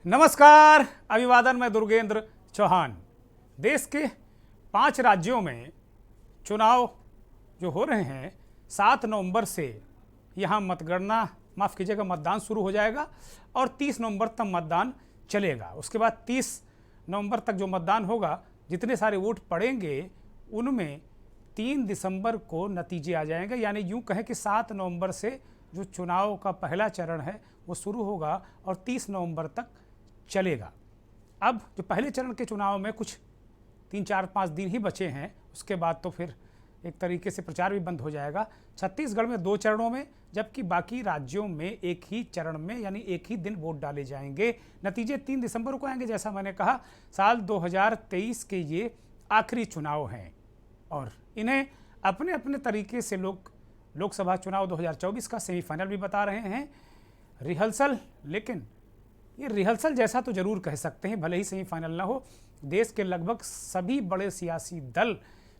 नमस्कार, अभिवादन। मैं दुर्गेंद्र चौहान। देश के 5 राज्यों में चुनाव जो हो रहे हैं 7 नवंबर से यहाँ मतदान शुरू हो जाएगा और 30 नवंबर तक मतदान चलेगा। उसके बाद 30 नवंबर तक जो मतदान होगा, जितने सारे वोट पड़ेंगे उनमें 3 दिसंबर को नतीजे आ जाएंगे। यानी यूँ कहें कि 7 नवंबर से जो चुनाव का पहला चरण है वो शुरू होगा और 30 नवंबर तक चलेगा। अब जो पहले चरण के चुनाव में कुछ 3-4-5 दिन ही बचे हैं, उसके बाद तो फिर एक तरीके से प्रचार भी बंद हो जाएगा। छत्तीसगढ़ में 2 चरणों में, जबकि बाकी राज्यों में एक ही चरण में यानी एक ही दिन वोट डाले जाएंगे। नतीजे 3 दिसंबर को आएंगे। जैसा मैंने कहा, साल 2023 के ये आखिरी चुनाव हैं और इन्हें अपने अपने तरीके से लोग लोकसभा चुनाव 2024 का सेमीफाइनल भी बता रहे हैं, रिहर्सल। लेकिन ये रिहर्सल जैसा तो जरूर कह सकते हैं, भले ही सेमीफाइनल ना हो। देश के लगभग सभी बड़े सियासी दल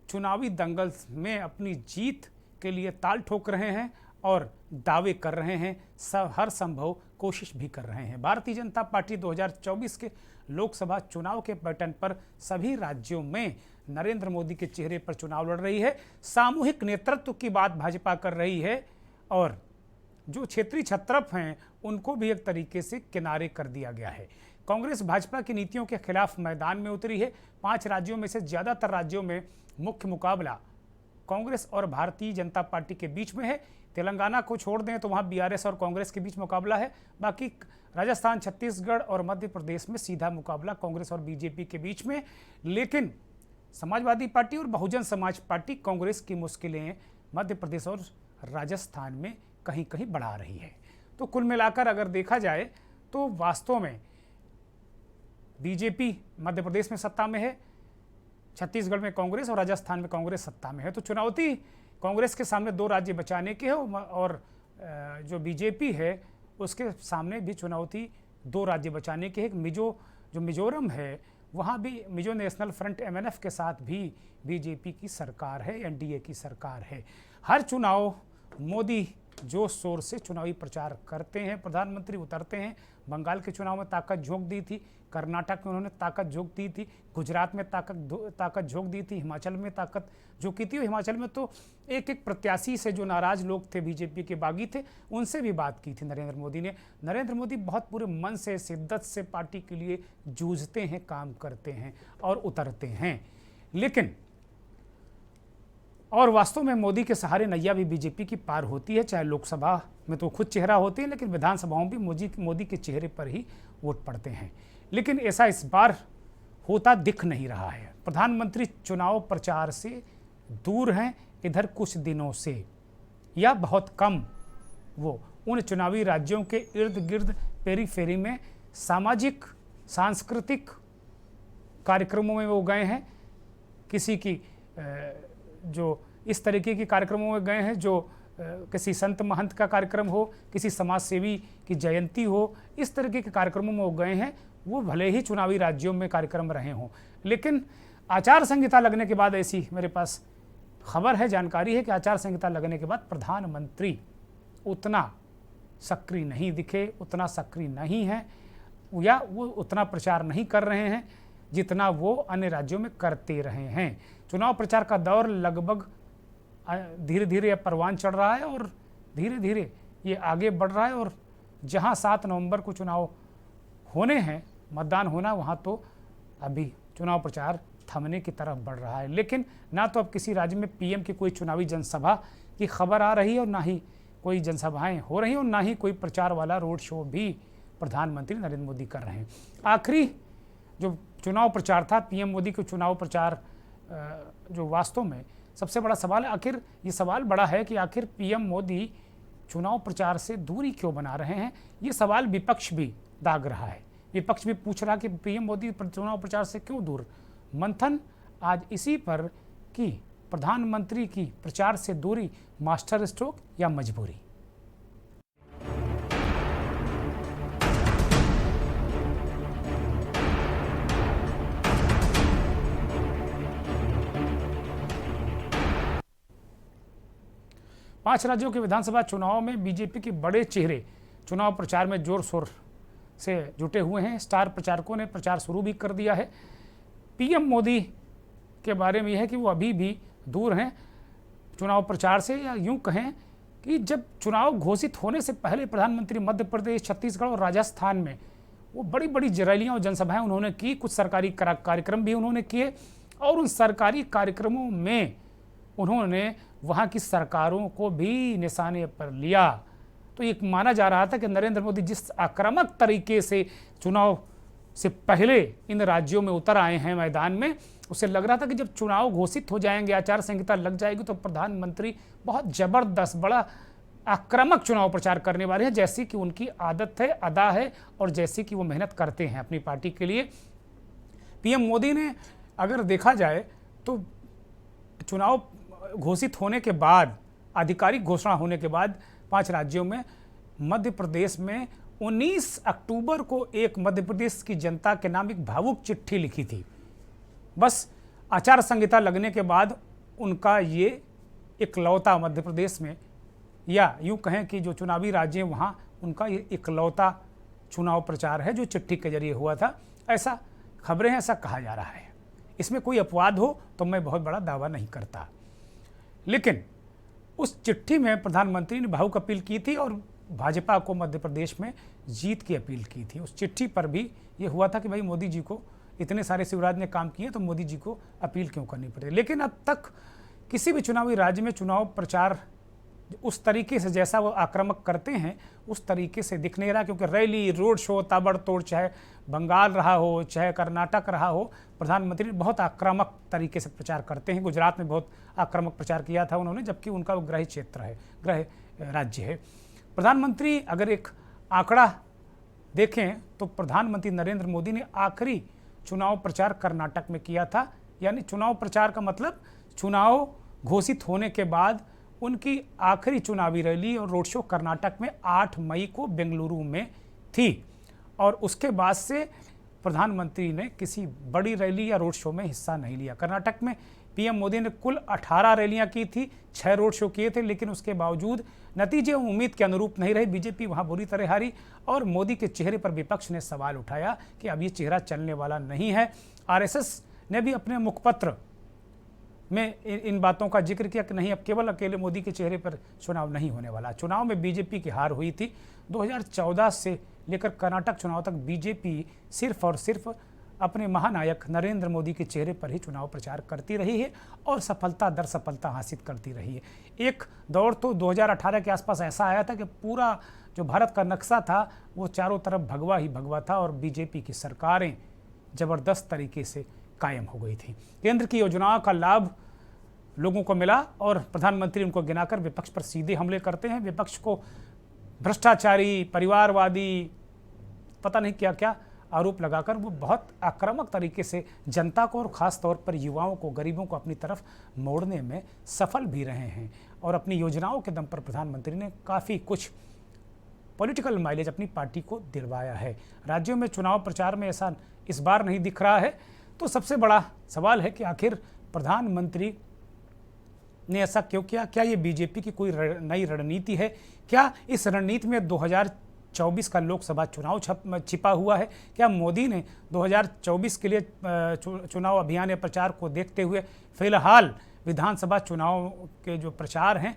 चुनावी दंगल में अपनी जीत के लिए ताल ठोक रहे हैं और दावे कर रहे हैं, हर संभव कोशिश भी कर रहे हैं। भारतीय जनता पार्टी 2024 के लोकसभा चुनाव के पैटर्न पर सभी राज्यों में नरेंद्र मोदी के चेहरे पर चुनाव लड़ रही है। सामूहिक नेतृत्व की बात भाजपा कर रही है और जो क्षेत्रीय छत्रप हैं उनको भी एक तरीके से किनारे कर दिया गया है। कांग्रेस भाजपा की नीतियों के खिलाफ मैदान में उतरी है। 5 राज्यों में से ज़्यादातर राज्यों में मुख्य मुकाबला कांग्रेस और भारतीय जनता पार्टी के बीच में है। तेलंगाना को छोड़ दें तो वहाँ बीआरएस और कांग्रेस के बीच मुकाबला है। बाकी राजस्थान, छत्तीसगढ़ और मध्य प्रदेश में सीधा मुकाबला कांग्रेस और बीजेपी के बीच में। लेकिन समाजवादी पार्टी और बहुजन समाज पार्टी कांग्रेस की मुश्किलें मध्य प्रदेश और राजस्थान में कहीं कहीं बढ़ा रही है। तो कुल मिलाकर अगर देखा जाए तो वास्तव में बीजेपी मध्य प्रदेश में सत्ता में है, छत्तीसगढ़ में कांग्रेस और राजस्थान में कांग्रेस सत्ता में है। तो चुनौती कांग्रेस के सामने 2 राज्य बचाने की है और जो बीजेपी है उसके सामने भी चुनौती 2 राज्य बचाने की है। जो मिजोरम है वहाँ भी मिजो नेशनल फ्रंट MNF के साथ भी बीजेपी की सरकार है, NDA की सरकार है। हर चुनाव मोदी जोश शोर से चुनावी प्रचार करते हैं, प्रधानमंत्री उतरते हैं। बंगाल के चुनाव में ताकत झोंक दी थी, कर्नाटक में उन्होंने ताकत झोंक दी थी, गुजरात में ताकत झोंक दी थी, हिमाचल में ताकत झोंकी थी। हिमाचल में तो एक प्रत्याशी से जो नाराज लोग थे, बीजेपी के बागी थे, उनसे भी बात की थी नरेंद्र मोदी ने। नरेंद्र मोदी बहुत पूरे मन से, शिद्दत से पार्टी के लिए जूझते हैं, काम करते हैं और उतरते हैं। लेकिन और वास्तव में मोदी के सहारे नैया भी बीजेपी की पार होती है। चाहे लोकसभा में तो खुद चेहरा होते हैं, लेकिन विधानसभाओं भी मोदी के चेहरे पर ही वोट पड़ते हैं। लेकिन ऐसा इस बार होता दिख नहीं रहा है। प्रधानमंत्री चुनाव प्रचार से दूर हैं इधर कुछ दिनों से, या बहुत कम वो उन चुनावी राज्यों के इर्द गिर्द पेरीफेरी में सामाजिक सांस्कृतिक कार्यक्रमों में वो गए हैं। किसी की जो इस तरीके के कार्यक्रमों में गए हैं जो किसी संत महंत का कार्यक्रम हो, किसी समाज सेवी की जयंती हो, इस तरीके के कार्यक्रमों में वो गए हैं। वो भले ही चुनावी राज्यों में कार्यक्रम रहे हों, लेकिन आचार संहिता लगने के बाद, ऐसी मेरे पास खबर है, जानकारी है कि आचार संहिता लगने के बाद प्रधानमंत्री उतना सक्रिय नहीं दिखे, उतना सक्रिय नहीं है, या वो उतना प्रचार नहीं कर रहे हैं जितना वो अन्य राज्यों में करते रहे हैं। चुनाव प्रचार का दौर लगभग धीरे धीरे परवान चढ़ रहा है और धीरे धीरे ये आगे बढ़ रहा है। और जहां 7 नवंबर को चुनाव होने हैं, मतदान होना, वहां तो अभी चुनाव प्रचार थमने की तरफ बढ़ रहा है। लेकिन ना तो अब किसी राज्य में PM की कोई चुनावी जनसभा की खबर आ रही है और ना ही कोई जनसभाएं हो रही हैं और ना ही कोई प्रचार वाला रोड शो भी प्रधानमंत्री नरेंद्र मोदी कर रहे हैं। आखिरी जो चुनाव प्रचार था, PM मोदी के चुनाव प्रचार, जो वास्तव में सबसे बड़ा सवाल है, आखिर ये सवाल बड़ा है कि आखिर PM मोदी चुनाव प्रचार से दूरी क्यों बना रहे हैं। ये सवाल विपक्ष भी दाग रहा है। विपक्ष भी पूछ रहा कि PM मोदी चुनाव प्रचार से क्यों दूर। मंथन आज इसी पर कि प्रधानमंत्री की प्रचार से दूरी मास्टर स्ट्रोक या मजबूरी। पांच राज्यों के विधानसभा चुनाव में बीजेपी के बड़े चेहरे चुनाव प्रचार में जोर शोर से जुटे हुए हैं। स्टार प्रचारकों ने प्रचार शुरू भी कर दिया है। पीएम मोदी के बारे में यह है कि वो अभी भी दूर हैं चुनाव प्रचार से, या यूं कहें कि जब चुनाव घोषित होने से पहले प्रधानमंत्री मध्य प्रदेश, छत्तीसगढ़ और राजस्थान में वो बड़ी बड़ी रैलियां और जनसभाएं उन्होंने की, कुछ सरकारी कार्यक्रम भी उन्होंने किए, और उन सरकारी कार्यक्रमों में उन्होंने वहाँ की सरकारों को भी निशाने पर लिया। तो ये माना जा रहा था कि नरेंद्र मोदी जिस आक्रामक तरीके से चुनाव से पहले इन राज्यों में उतर आए हैं मैदान में, उसे लग रहा था कि जब चुनाव घोषित हो जाएंगे, आचार संहिता लग जाएगी, तो प्रधानमंत्री बहुत जबरदस्त बड़ा आक्रामक चुनाव प्रचार करने वाले हैं, जैसी कि उनकी आदत है, अदा है, और जैसी कि वो मेहनत करते हैं अपनी पार्टी के लिए। पीएम मोदी ने अगर देखा जाए तो चुनाव घोषित होने के बाद, आधिकारिक घोषणा होने के बाद 5 राज्यों में, मध्य प्रदेश में 19 अक्टूबर को एक मध्य प्रदेश की जनता के नाम एक भावुक चिट्ठी लिखी थी। बस आचार संहिता लगने के बाद उनका ये इकलौता मध्य प्रदेश में, या यूं कहें कि जो चुनावी राज्य हैं वहाँ उनका ये इकलौता चुनाव प्रचार है जो चिट्ठी के जरिए हुआ था। ऐसा खबरें हैं, ऐसा कहा जा रहा है। इसमें कोई अपवाद हो तो मैं बहुत बड़ा दावा नहीं करता, लेकिन उस चिट्ठी में प्रधानमंत्री ने भावुक अपील की थी और भाजपा को मध्य प्रदेश में जीत की अपील की थी। उस चिट्ठी पर भी ये हुआ था कि भाई मोदी जी को, इतने सारे शिवराज ने काम किए तो मोदी जी को अपील क्यों करनी पड़े। लेकिन अब तक किसी भी चुनावी राज्य में चुनाव प्रचार उस तरीके से, जैसा वो आक्रामक करते हैं, उस तरीके से दिख नहीं रहा, क्योंकि रैली, रोड शो, ताबड़तोड़, चाहे बंगाल रहा हो, चाहे कर्नाटक रहा हो, प्रधानमंत्री बहुत आक्रामक तरीके से प्रचार करते हैं। गुजरात में बहुत आक्रामक प्रचार किया था उन्होंने, जबकि उनका वो गृह क्षेत्र है, गृह राज्य है। प्रधानमंत्री अगर एक आंकड़ा देखें तो प्रधानमंत्री नरेंद्र मोदी ने आखिरी चुनाव प्रचार कर्नाटक में किया था, यानी चुनाव प्रचार का मतलब चुनाव घोषित होने के बाद उनकी आखिरी चुनावी रैली और रोड शो कर्नाटक में 8 मई को बेंगलुरु में थी, और उसके बाद से प्रधानमंत्री ने किसी बड़ी रैली या रोड शो में हिस्सा नहीं लिया। कर्नाटक में पीएम मोदी ने कुल 18 रैलियां की थी, 6 रोड शो किए थे, लेकिन उसके बावजूद नतीजे उम्मीद के अनुरूप नहीं रहे। बीजेपी वहां बुरी तरह हारी, और मोदी के चेहरे पर विपक्ष ने सवाल उठाया कि अब ये चेहरा चलने वाला नहीं है। आरएसएस ने भी अपने मुखपत्र में इन बातों का जिक्र किया कि नहीं, अब केवल अकेले मोदी के चेहरे पर चुनाव नहीं होने वाला। चुनाव में बीजेपी की हार हुई थी। 2014 से लेकर कर्नाटक चुनाव तक बीजेपी सिर्फ और सिर्फ अपने महानायक नरेंद्र मोदी के चेहरे पर ही चुनाव प्रचार करती रही है और सफलता दर सफलता हासिल करती रही है। एक दौर तो 2018 के आसपास ऐसा आया था कि पूरा जो भारत का नक्शा था वो चारों तरफ भगवा ही भगवा था, और बीजेपी की सरकारें ज़बरदस्त तरीके से कायम हो गई थी। केंद्र की योजनाओं का लाभ लोगों को मिला, और प्रधानमंत्री उनको गिनाकर विपक्ष पर सीधे हमले करते हैं। विपक्ष को भ्रष्टाचारी, परिवारवादी, पता नहीं क्या क्या आरोप लगाकर वो बहुत आक्रामक तरीके से जनता को और ख़ास तौर पर युवाओं को, गरीबों को अपनी तरफ मोड़ने में सफल भी रहे हैं। और अपनी योजनाओं के दम पर प्रधानमंत्री ने काफ़ी कुछ पॉलिटिकल माइलेज अपनी पार्टी को दिलवाया है। राज्यों में चुनाव प्रचार में ऐसा इस बार नहीं दिख रहा है। तो सबसे बड़ा सवाल है कि आखिर प्रधानमंत्री ने ऐसा क्यों किया? क्या ये बीजेपी की कोई नई रणनीति है? क्या इस रणनीति में 2024 का लोकसभा चुनाव छिपा हुआ है? क्या मोदी ने 2024 के लिए चुनाव अभियान या प्रचार को देखते हुए फिलहाल विधानसभा चुनाव के जो प्रचार हैं,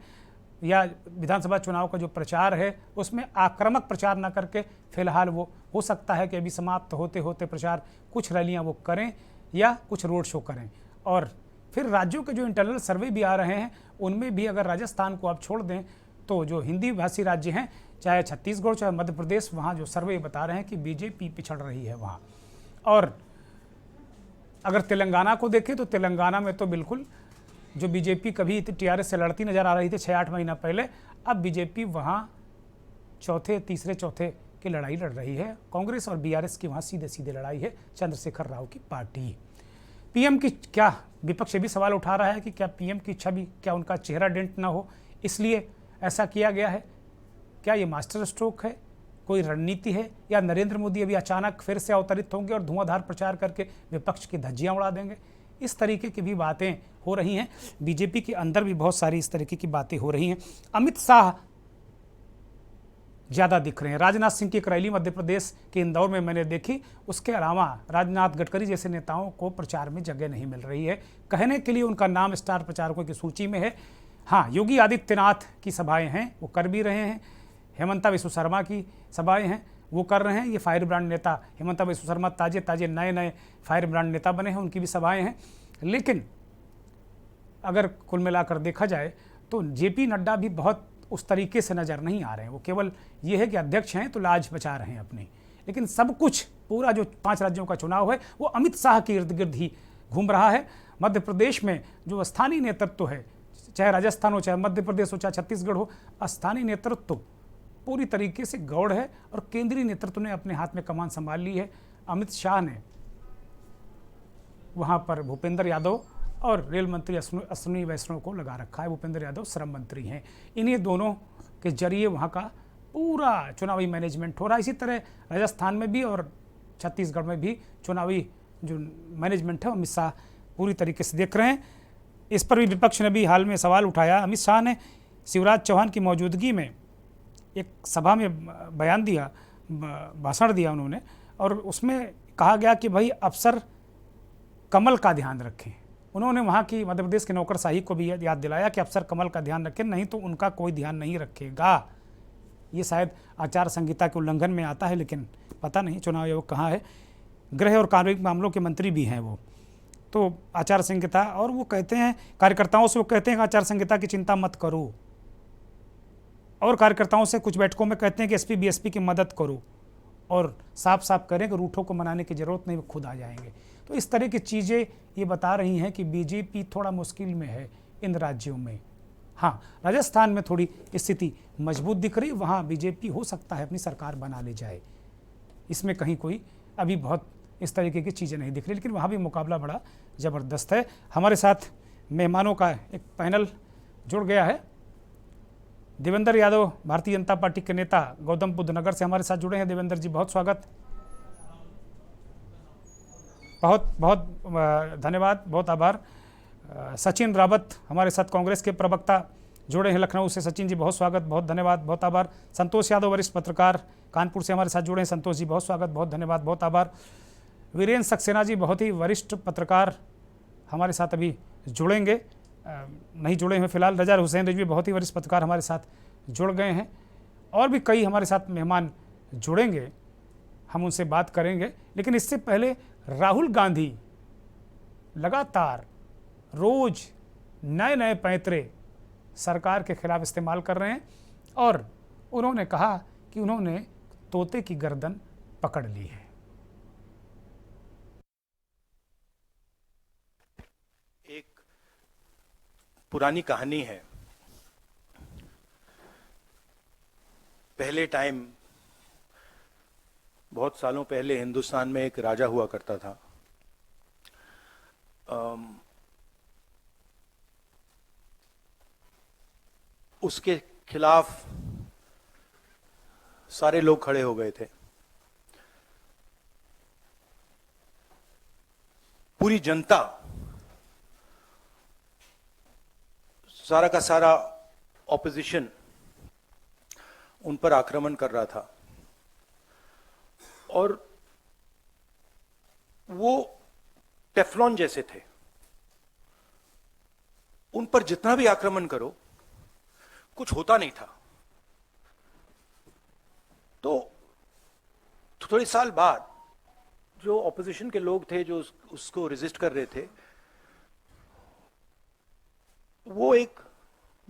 या विधानसभा चुनाव का जो प्रचार है उसमें आक्रामक प्रचार न करके फिलहाल वो हो सकता है कि अभी समाप्त होते होते प्रचार कुछ रैलियां वो करें या कुछ रोड शो करें, और फिर राज्यों के जो इंटरनल सर्वे भी आ रहे हैं उनमें भी अगर राजस्थान को आप छोड़ दें तो जो हिंदी भाषी राज्य हैं, चाहे छत्तीसगढ़ चाहे मध्य प्रदेश, वहाँ जो सर्वे बता रहे हैं कि बीजेपी पिछड़ रही है वहाँ। और अगर तेलंगाना को देखें तो तेलंगाना में तो बिल्कुल जो बीजेपी कभी टीआरएस से लड़ती नजर आ रही थी 6-8 महीना पहले, अब बीजेपी वहाँ तीसरे चौथे की लड़ाई लड़ रही है। कांग्रेस और बीआरएस की वहाँ सीधे सीधे लड़ाई है, चंद्रशेखर राव की पार्टी। पीएम की क्या, विपक्ष भी सवाल उठा रहा है कि क्या पीएम की छवि, क्या उनका चेहरा डेंट ना हो इसलिए ऐसा किया गया है? क्या ये मास्टर स्ट्रोक है, कोई रणनीति है, या नरेंद्र मोदी अभी अचानक फिर से अवतरित होंगे और धुआंधार प्रचार करके विपक्ष की धज्जियां उड़ा देंगे? इस तरीके की भी बातें हो रही हैं। बीजेपी के अंदर भी बहुत सारी इस तरीके की बातें हो रही हैं। अमित शाह ज़्यादा दिख रहे हैं। राजनाथ सिंह की एक रैली मध्य प्रदेश के इंदौर में मैंने देखी, उसके अलावा राजनाथ गडकरी जैसे नेताओं को प्रचार में जगह नहीं मिल रही है। कहने के लिए उनका नाम स्टार प्रचारकों की सूची में है। हाँ, योगी आदित्यनाथ की सभाएं हैं, वो कर भी रहे हैं। हेमंता बिस्व शर्मा की सभाएं हैं, वो कर रहे हैं। ये फायर ब्रांड नेता हेमंता बिस्व शर्मा ताजे ताजे नए फायर ब्रांड नेता बने हैं, उनकी भी सभाएँ हैं। लेकिन अगर कुल मिलाकर देखा जाए तो जेपी नड्डा भी बहुत उस तरीके से नज़र नहीं आ रहे हैं। वो केवल ये है कि अध्यक्ष हैं तो लाज बचा रहे हैं अपनी, लेकिन सब कुछ पूरा जो 5 राज्यों का चुनाव है वो अमित शाह के इर्द गिर्द ही घूम रहा है। मध्य प्रदेश में जो स्थानीय नेतृत्व है, चाहे राजस्थान हो, चाहे मध्य प्रदेश हो, चाहे छत्तीसगढ़ हो, स्थानीय नेतृत्व पूरी तरीके से गौड़ है और केंद्रीय नेतृत्व ने अपने हाथ में कमान संभाल ली है। अमित शाह ने वहाँ पर भूपेंद्र यादव और रेल मंत्री अश्विनी वैष्णव को लगा रखा है। भूपेंद्र यादव श्रम मंत्री हैं। इन्हीं दोनों के जरिए वहाँ का पूरा चुनावी मैनेजमेंट हो रहा है। इसी तरह राजस्थान में भी और छत्तीसगढ़ में भी चुनावी जो मैनेजमेंट है अमित शाह पूरी तरीके से देख रहे हैं। इस पर भी विपक्ष ने भी हाल में सवाल उठाया। अमित शाह ने शिवराज चौहान की मौजूदगी में एक सभा में बयान दिया, भाषण दिया उन्होंने, और उसमें कहा गया कि भाई अफसर कमल का ध्यान रखें। उन्होंने वहाँ की मध्य प्रदेश के नौकरशाही को भी याद दिलाया कि अफसर कमल का ध्यान रखें, नहीं तो उनका कोई ध्यान नहीं रखेगा। ये शायद आचार संहिता के उल्लंघन में आता है, लेकिन पता नहीं चुनाव आयोग कहाँ है। गृह और कानूनी मामलों के मंत्री भी हैं वो, तो आचार संहिता, और वो कहते हैं कार्यकर्ताओं से, वो कहते हैं कि आचार संहिता की चिंता मत करो, और कार्यकर्ताओं से कुछ बैठकों में कहते हैं कि एसपी बीएसपी की मदद करो, और साफ साफ करें कि रूठों को मनाने की ज़रूरत नहीं, वो खुद आ जाएंगे। तो इस तरह की चीज़ें ये बता रही हैं कि बीजेपी थोड़ा मुश्किल में है इन राज्यों में। हाँ, राजस्थान में थोड़ी स्थिति मजबूत दिख रही, वहाँ बीजेपी हो सकता है अपनी सरकार बना ले जाए, इसमें कहीं कोई अभी बहुत इस तरीके की चीज़ें नहीं दिख रही, लेकिन वहाँ भी मुकाबला बड़ा ज़बरदस्त है। हमारे साथ मेहमानों का एक पैनल जुड़ गया है। देवेंद्र यादव भारतीय जनता पार्टी के नेता गौतम बुद्ध नगर से हमारे साथ जुड़े हैं। देवेंद्र जी, बहुत स्वागत, बहुत बहुत धन्यवाद, बहुत आभार। सचिन रावत हमारे साथ कांग्रेस के प्रवक्ता जुड़े हैं लखनऊ से। सचिन जी, बहुत स्वागत, बहुत धन्यवाद, बहुत आभार। संतोष यादव वरिष्ठ पत्रकार कानपुर से हमारे साथ जुड़े हैं। संतोष जी, बहुत स्वागत, बहुत धन्यवाद, बहुत आभार। वीरेंद्र सक्सेना जी, बहुत ही वरिष्ठ पत्रकार हमारे साथ अभी जुड़ेंगे, नहीं जुड़े हैं फिलहाल। रजा हुसैन रिजवी, बहुत ही वरिष्ठ पत्रकार हमारे साथ जुड़ गए हैं, और भी कई हमारे साथ मेहमान जुड़ेंगे, हम उनसे बात करेंगे। लेकिन इससे पहले राहुल गांधी लगातार रोज नए पैंतरे सरकार के खिलाफ इस्तेमाल कर रहे हैं, और उन्होंने कहा कि उन्होंने तोते की गर्दन पकड़ ली है। एक पुरानी कहानी है। पहले टाइम, बहुत सालों पहले हिंदुस्तान में एक राजा हुआ करता था। उसके खिलाफ सारे लोग खड़े हो गए थे। पूरी जनता, सारा का सारा ऑपोजिशन उन पर आक्रमण कर रहा था, और वो टेफ्लॉन जैसे थे। उन पर जितना भी आक्रमण करो कुछ होता नहीं था। तो थोड़े साल बाद जो ऑपोजिशन के लोग थे जो उसको रेजिस्ट कर रहे थे, वो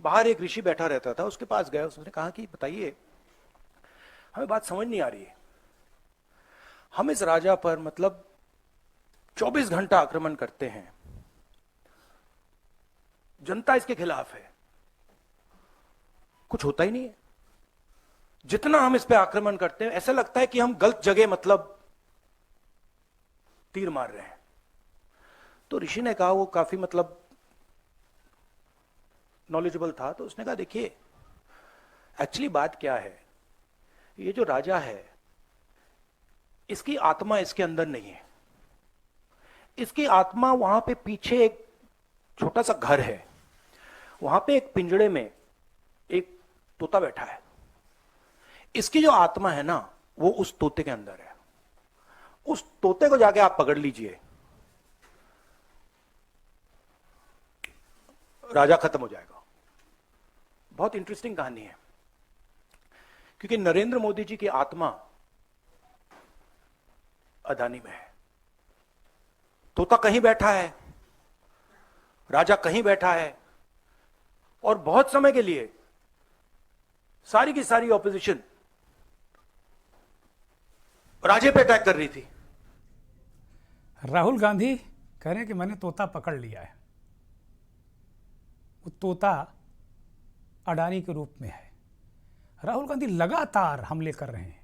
बाहर एक ऋषि बैठा रहता था, उसके पास गया। उसने कहा कि बताइए, हमें बात समझ नहीं आ रही है। हम इस राजा पर मतलब 24 घंटा आक्रमण करते हैं, जनता इसके खिलाफ है, कुछ होता ही नहीं है। जितना हम इस पे आक्रमण करते हैं ऐसा लगता है कि हम गलत जगह मतलब तीर मार रहे हैं। तो ऋषि ने कहा, वो काफी मतलब नॉलेजेबल था, तो उसने कहा देखिए एक्चुअली बात क्या है, ये जो राजा है इसकी आत्मा इसके अंदर नहीं है। इसकी आत्मा वहां पे पीछे एक छोटा सा घर है, वहां पे एक पिंजड़े में एक तोता बैठा है। इसकी जो आत्मा है ना, वो उस तोते के अंदर है। उस तोते को जाके आप पकड़ लीजिए, राजा खत्म हो जाएगा। बहुत इंटरेस्टिंग कहानी है, क्योंकि नरेंद्र मोदी जी की आत्मा अदानी में है। तोता कहीं बैठा है, राजा कहीं बैठा है, और बहुत समय के लिए सारी की सारी ऑपोजिशन राजे पे अटैक कर रही थी। राहुल गांधी कह रहे हैं कि मैंने तोता पकड़ लिया है। वो तोता अडानी के रूप में है। राहुल गांधी लगातार हमले कर रहे हैं।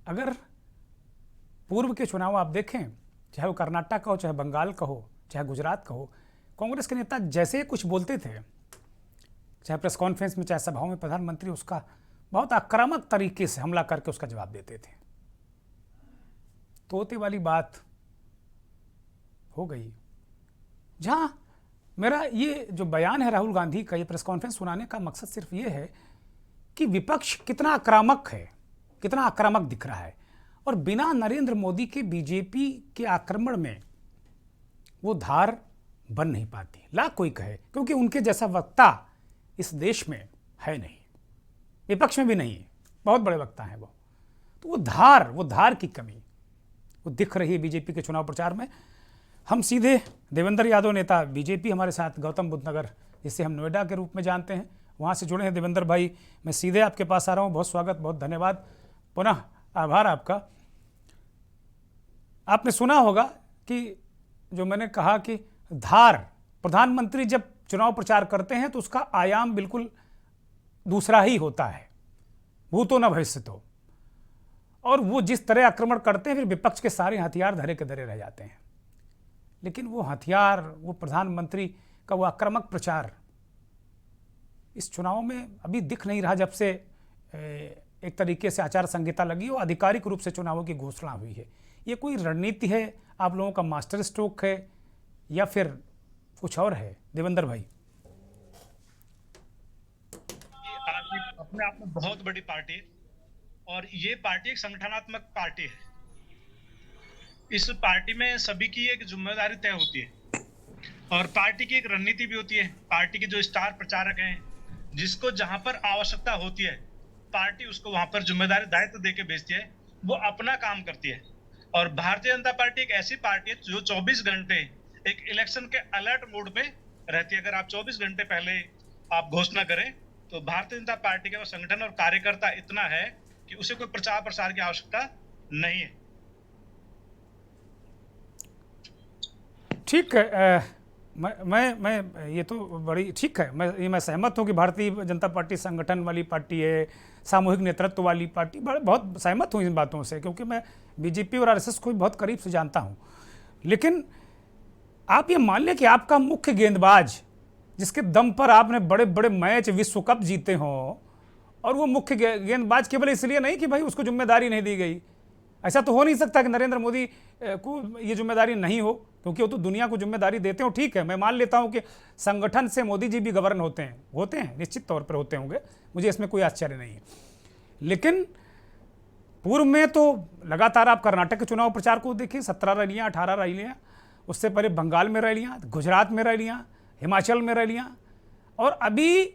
अगर पूर्व के चुनाव आप देखें, चाहे वो कर्नाटक का हो, चाहे बंगाल का हो, चाहे गुजरात का हो, कांग्रेस के नेता जैसे कुछ बोलते थे, चाहे प्रेस कॉन्फ्रेंस में, चाहे सभाओं में, प्रधानमंत्री उसका बहुत आक्रामक तरीके से हमला करके उसका जवाब देते थे। तोते वाली बात हो गई। जहां मेरा ये जो बयान है राहुल गांधी का, ये प्रेस कॉन्फ्रेंस सुनाने का मकसद सिर्फ ये है कि विपक्ष कितना आक्रामक है, कितना आक्रामक दिख रहा है, और बिना नरेंद्र मोदी के बीजेपी के आक्रमण में वो धार बन नहीं पाती। ला कोई कहे, क्योंकि उनके जैसा वक्ता इस देश में है नहीं, विपक्ष में भी नहीं है। बहुत बड़े वक्ता हैं वो। तो वो धार की कमी वो दिख रही है बीजेपी के चुनाव प्रचार में। हम सीधे देवेंद्र यादव, नेता बीजेपी, हमारे साथ गौतम बुद्ध नगर, जिसे हम नोएडा के रूप में जानते हैं, वहाँ से जुड़े हैं। देवेंद्र भाई, मैं सीधे आपके पास आ रहा हूँ। बहुत स्वागत, बहुत धन्यवाद, पुनः आभार आपका। आपने सुना होगा कि जो मैंने कहा कि धार, प्रधानमंत्री जब चुनाव प्रचार करते हैं तो उसका आयाम बिल्कुल दूसरा ही होता है, भूतो न भविष्यतो। और वो जिस तरह आक्रमण करते हैं, फिर विपक्ष के सारे हथियार धरे के धरे रह जाते हैं। लेकिन वो हथियार, वो प्रधानमंत्री का वो आक्रामक प्रचार इस चुनाव में अभी दिख नहीं रहा। जब से एक तरीके से आचार संहिता लगी और आधिकारिक रूप से चुनावों की घोषणा हुई है, ये कोई रणनीति है, आप लोगों का मास्टर स्ट्रोक है, या फिर कुछ और है? देवेंद्र भाई, अपने आप में बहुत बड़ी पार्टी है, और ये पार्टी एक संगठनात्मक पार्टी है। इस पार्टी में सभी की एक जिम्मेदारी तय होती है, और पार्टी की एक रणनीति भी होती है। पार्टी के जो स्टार प्रचारक हैं, जिसको जहां पर आवश्यकता होती है, पार्टी उसको वहां पर जिम्मेदारी, दायित्व देके भेजती है, वो अपना काम करती है। और भारतीय जनता पार्टी एक ऐसी पार्टी है जो 24 घंटे एक इलेक्शन के अलर्ट मोड में रहती है। अगर आप 24 घंटे पहले आप घोषणा करें, तो भारतीय जनता पार्टी का संगठन और कार्यकर्ता इतना है कि उसे कोई प्रचार प्रसार की आवश्यकता नहीं है। ठीक है। मैं ये तो बड़ी ठीक है, मैं सहमत हूँ कि भारतीय जनता पार्टी संगठन वाली पार्टी है, सामूहिक नेतृत्व वाली पार्टी। बहुत सहमत हूँ इन बातों से, क्योंकि मैं बीजेपी और आरएसएस को भी बहुत करीब से जानता हूँ। लेकिन आप ये मान लें कि आपका मुख्य गेंदबाज, जिसके दम पर आपने बड़े बड़े मैच, विश्व कप जीते हों, और वो मुख्य गेंदबाज केवल इसलिए नहीं कि भाई उसको जिम्मेदारी नहीं दी गई। ऐसा तो हो नहीं सकता कि नरेंद्र मोदी को ये जिम्मेदारी नहीं हो, क्योंकि वो तो दुनिया को जिम्मेदारी देते हो। ठीक है, मैं मान लेता हूँ कि संगठन से मोदी जी भी गवर्न होते हैं, निश्चित तौर पर होते होंगे, मुझे इसमें कोई आश्चर्य नहीं है। लेकिन पूर्व में तो लगातार आप कर्नाटक के चुनाव प्रचार को देखिए, 17 रैलियाँ, 18 रैलियाँ, उससे पहले बंगाल में रैलियाँ, गुजरात में रैलियाँ, हिमाचल में रैलियाँ, और अभी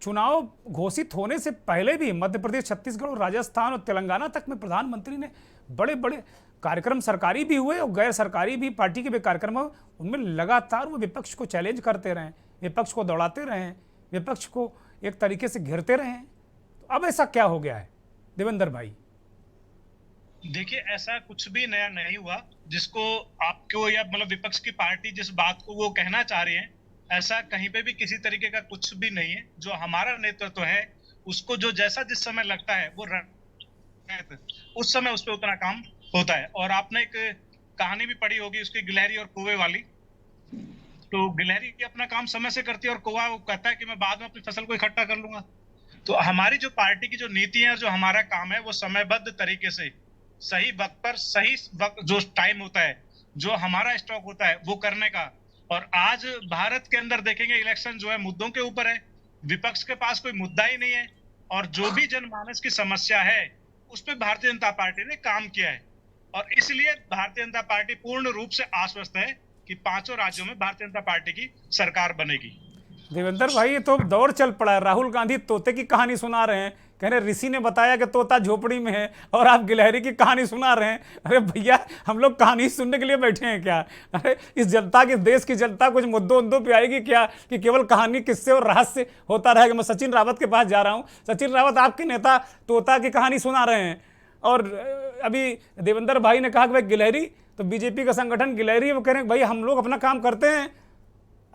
चुनाव घोषित होने से पहले भी मध्य प्रदेश, छत्तीसगढ़ और राजस्थान और तेलंगाना तक में प्रधानमंत्री ने बड़े बड़े कार्यक्रम, सरकारी भी हुए और गैर सरकारी भी, पार्टी के भी कार्यक्रम हुए, उनमें लगातार वो विपक्ष को चैलेंज करते रहे, विपक्ष को दौड़ाते रहे, विपक्ष को एक तरीके से घेरते रहे। तो अब ऐसा क्या हो गया है देवेंद्र भाई? देखिए, ऐसा कुछ भी नया नहीं हुआ जिसको आपको, या मतलब विपक्ष की पार्टी जिस बात को वो कहना चाह रही है, ऐसा कहीं पे भी किसी तरीके का कुछ भी नहीं है। जो हमारा नेतृत्व है, उसको जो जैसा जिस समय लगता है, वो उस समय उस पर उतना काम होता है। और आपने एक कहानी भी पढ़ी होगी उसकी, गिलहरी और कौवे वाली। तो गिलहरी अपना काम समय से करती है, और कौवा वो कहता है कि मैं बाद में अपनी फसल को इकट्ठा कर लूंगा। तो हमारी जो पार्टी की जो नीति है और जो हमारा काम है, वो समयबद्ध तरीके से सही वक्त पर, सही वक्त जो टाइम होता है, जो हमारा स्टॉक होता है, वो करने का। और आज भारत के अंदर देखेंगे, इलेक्शन जो है मुद्दों के ऊपर है, विपक्ष के पास कोई मुद्दा ही नहीं है। और जो भी जनमानस की समस्या है उस पर भारतीय जनता पार्टी ने काम किया है, और इसलिए भारतीय जनता पार्टी पूर्ण रूप से आश्वस्त है कि 5 राज्यों में भारतीय जनता पार्टी की सरकार बनेगी। देवेंद्र भाई, ये तो दौर चल पड़ा है। राहुल गांधी तोते की कहानी सुना रहे हैं, कह रहे ऋषि ने बताया कि तोता झोपड़ी में है, और आप गिलहरी की कहानी सुना रहे हैं। अरे भैया, हम लोग कहानी सुनने के लिए बैठे हैं क्या? अरे इस जनता की, देश की जनता कुछ मुद्दों पे आएगी क्या कि केवल कहानी, किस्से और रहस्य होता रहेगा? मैं सचिन रावत के पास जा रहा हूँ। सचिन रावत, आपके नेता तोता की कहानी सुना रहे हैं, और अभी देवेंद्र भाई ने कहा कि भाई गिलहरी, तो बीजेपी का संगठन गिलहरी, वो कह रहे हैं भाई हम लोग अपना काम करते हैं,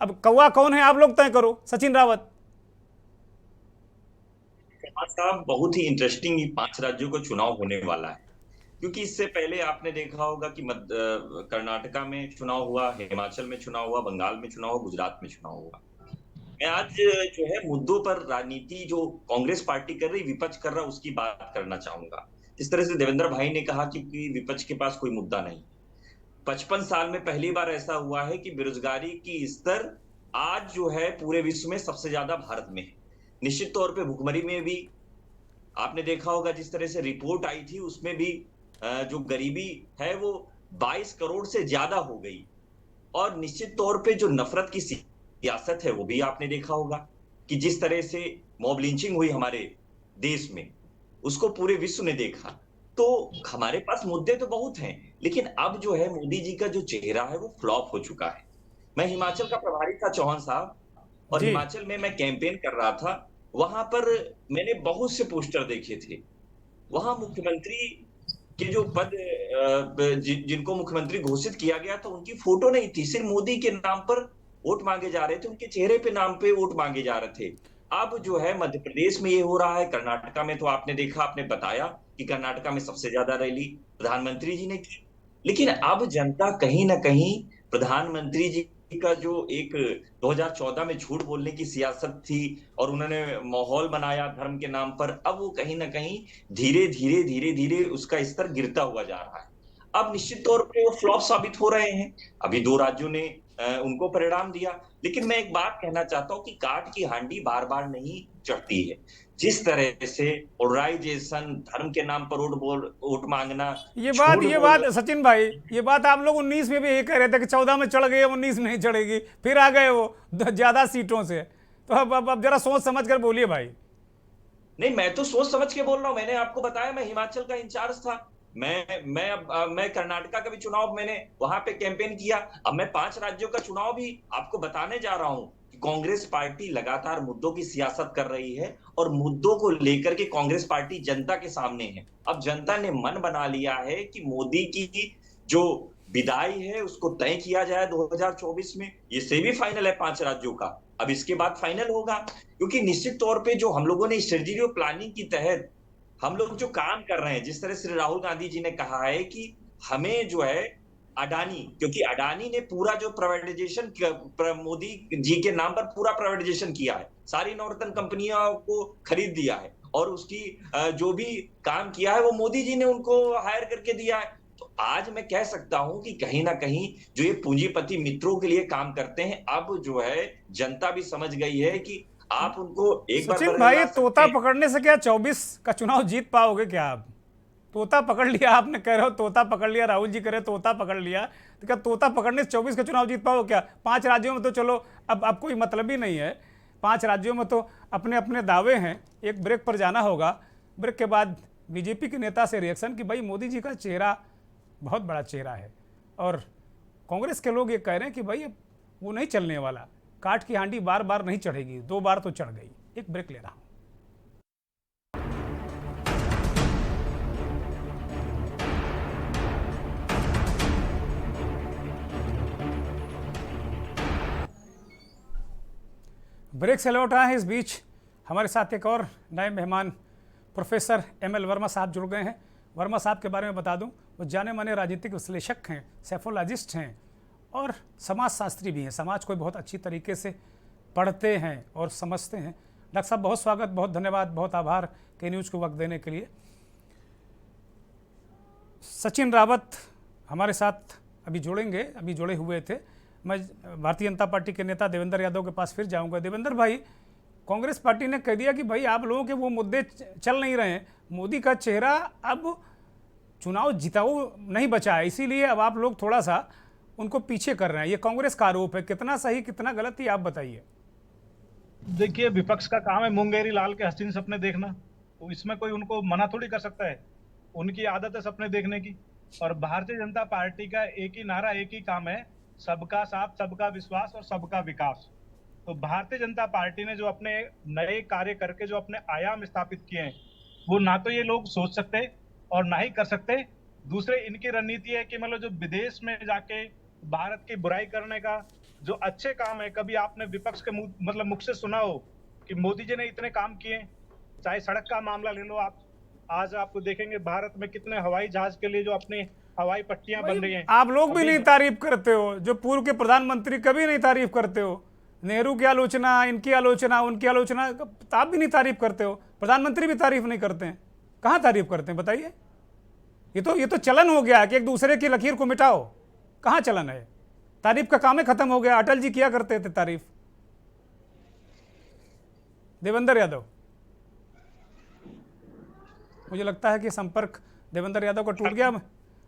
अब कौवा कौन है आप लोग तय करो। सचिन रावत साहब, बहुत ही इंटरेस्टिंग 5 राज्यों का चुनाव होने वाला है, क्योंकि इससे पहले आपने देखा होगा कि कर्नाटका में चुनाव हुआ, हिमाचल में चुनाव हुआ, बंगाल में चुनाव हुआ, गुजरात में चुनाव हुआ। मैं आज जो है मुद्दों पर राजनीति जो कांग्रेस पार्टी कर रही, विपक्ष कर रहा, उसकी बात करना चाहूंगा। जिस तरह से देवेंद्र भाई ने कहा कि विपक्ष के पास कोई मुद्दा नहीं। 55 साल में पहली बार ऐसा हुआ है कि बेरोजगारी की स्तर आज जो है पूरे विश्व में सबसे ज्यादा भारत में है। निश्चित तौर पे भुखमरी में भी आपने देखा होगा, जिस तरह से रिपोर्ट आई थी उसमें भी जो गरीबी है वो 22 करोड़ से ज्यादा हो गई। और निश्चित तौर पे जो नफरत की सियासत है वो भी आपने देखा होगा कि जिस तरह से मॉब लिंचिंग हुई हमारे देश में, उसको पूरे विश्व ने देखा। तो हमारे पास मुद्दे तो बहुत हैं, लेकिन अब जो है मोदी जी का जो चेहरा है वो फ्लॉप हो चुका है। मैं हिमाचल का प्रभारी था, चौहान साहब, और जी। हिमाचल में मैं कैंपेन कर रहा था। वहां पर मैंने बहुत से पोस्टर देखे थे। वहां मुख्यमंत्री के जो पद जिनको मुख्यमंत्री घोषित किया गया था, उनकी फोटो नहीं थी, सिर्फ मोदी के नाम पर वोट मांगे जा रहे थे, उनके चेहरे पे नाम पे वोट मांगे जा रहे थे। अब जो है मध्य प्रदेश में ये हो रहा है, कर्नाटका में तो आपने देखा, आपने बताया कि कर्नाटका में सबसे ज्यादा रैली प्रधानमंत्री जी ने की। लेकिन अब जनता कहीं ना कहीं प्रधानमंत्री जी का जो एक 2014 में झूठ बोलने की सियासत थी और उन्होंने माहौल बनाया धर्म के नाम पर, अब वो कहीं ना कहीं धीरे धीरे उसका स्तर गिरता हुआ जा रहा है। अब निश्चित तौर पे वो फ्लॉप साबित हो रहे हैं। अभी 2 राज्यों ने उनको परिणाम दिया। लेकिन मैं एक बात कहना चाहता हूं कि काट की हांडी बार बार नहीं चढ़ती है। जिस तरह से पोलराइजेशन, धर्म के नाम पर वोट मांगना, ये झूठ बात बोलना, सचिन भाई, ये बात आप लोग 19 में भी यही कह रहे थे कि 14 में चढ़ गए, 19 में नहीं चढ़ेगी, फिर आ गए वो ज्यादा सीटों से। तो अब जरा सोच समझ कर बोलिए भाई। नहीं, मैं तो सोच समझ के बोल रहा हूं। मैंने आपको बताया मैं हिमाचल का इंचार्ज था। मैं कर्नाटका का भी चुनाव मैंने वहां पे कैंपेन किया। अब मैं 5 राज्यों का चुनाव भी आपको बताने जा रहा हूं कि कांग्रेस पार्टी लगातार मुद्दों की सियासत कर रही है और मुद्दों को लेकर के कांग्रेस पार्टी जनता के सामने है। अब जनता ने मन बना लिया है कि मोदी की जो विदाई है उसको तय किया जाए 2024 में। ये सेमीफाइनल है 5 राज्यों का, अब इसके बाद फाइनल होगा। क्योंकि निश्चित तौर पे जो हम लोगों ने स्ट्रेटेजी और प्लानिंग के तहत हम लोग जो काम कर रहे हैं, जिस तरह से राहुल गांधी जी ने कहा है कि हमें जो है अडानी, क्योंकि अडानी ने पूरा जो प्राइवेटाइजेशन मोदी जी के नाम पर पूरा प्राइवेटाइजेशन किया है, सारी नवरत्न कंपनियों को खरीद दिया है और उसकी जो भी काम किया है वो मोदी जी ने उनको हायर करके दिया है। तो आज मैं कह सकता हूं कि कहीं ना कहीं जो ये पूंजीपति मित्रों के लिए काम करते हैं, अब जो है जनता भी समझ गई है कि आप उनको एक बार सचिन भाई, तोता पकड़ने से क्या 24 का चुनाव जीत पाओगे क्या आप? तोता पकड़ लिया, आपने कह रहे हो तोता पकड़ लिया, राहुल जी कह रहे तोता पकड़ लिया, तो क्या तोता पकड़ने से 24 का चुनाव जीत पाओगे क्या? 5 राज्यों में तो चलो अब कोई मतलब ही नहीं है। 5 राज्यों में तो अपने अपने दावे हैं। एक ब्रेक पर जाना होगा, ब्रेक के बाद बीजेपी के नेता से रिएक्शन कि भाई मोदी जी का चेहरा बहुत बड़ा चेहरा है, और कांग्रेस के लोग ये कह रहे हैं कि भाई अब वो नहीं चलने वाला, काट की हांडी बार बार नहीं चढ़ेगी, 2 बार तो चढ़ गई। एक ब्रेक ले रहा हूं। ब्रेक से लौट आए हैं। इस बीच हमारे साथ एक और नए मेहमान प्रोफेसर ML वर्मा साहब जुड़ गए हैं। वर्मा साहब के बारे में बता दूं, वो जाने माने राजनीतिक विश्लेषक हैं, सैफोलॉजिस्ट हैं और समाजशास्त्री भी हैं। समाज को बहुत अच्छी तरीके से पढ़ते हैं और समझते हैं। डॉक्टर साहब, बहुत स्वागत, बहुत धन्यवाद, बहुत आभार के न्यूज़ को वक्त देने के लिए। सचिन रावत हमारे साथ अभी जुड़ेंगे, अभी जुड़े हुए थे। मैं भारतीय जनता पार्टी के नेता देवेंद्र यादव के पास फिर जाऊंगा। देवेंद्र भाई, कांग्रेस पार्टी ने कह दिया कि भाई आप लोगों के वो मुद्दे चल नहीं रहे हैं, मोदी का चेहरा अब चुनाव जिताऊ नहीं बचा है, इसीलिए अब आप लोग थोड़ा सा उनको पीछे कर रहे हैं। ये कांग्रेस का आरोप है, कितना सही कितना गलत ये आप बताइए। देखिए, विपक्ष का काम है मुंगेरी लाल के हसीन सपने देखना, तो इसमें कोई उनको मना थोड़ी कर सकता है, उनकी आदत है सपने देखने की। और भारतीय जनता पार्टी का एक ही नारा, एक ही काम है, सबका साथ, सबका विश्वास और सबका विकास। तो भारतीय जनता पार्टी ने जो अपने नए कार्य करके जो अपने आयाम स्थापित किए हैं, वो ना तो ये लोग सोच सकते और ना ही कर सकते। दूसरे, इनकी रणनीति है कि मतलब जो विदेश में जाके भारत की बुराई करने का जो अच्छे काम है, कभी आपने विपक्ष के मुख से सुना हो कि मोदी जी ने इतने काम किए? चाहे सड़क का मामला ले लो आप, आज आपको देखेंगे भारत में कितने हवाई जहाज के लिए जो अपनी हवाई पट्टियां बन रही हैं। आप लोग भी नहीं तारीफ करते हो, जो पूर्व के प्रधानमंत्री कभी नहीं तारीफ करते हो। नेहरू की आलोचना, इनकी आलोचना, उनकी आलोचना, आप भी नहीं तारीफ करते हो, प्रधानमंत्री भी तारीफ नहीं करते हैं। कहाँ तारीफ करते हैं बताइए? ये तो चलन हो गया है कि एक दूसरे की लकीर को मिटाओ। कहाँ चलन है? तारीफ का काम ही खत्म हो गया। अटल जी किया करते थे तारीफ। देवेंद्र यादव, मुझे लगता है कि संपर्क देवेंद्र यादव का टूट गया।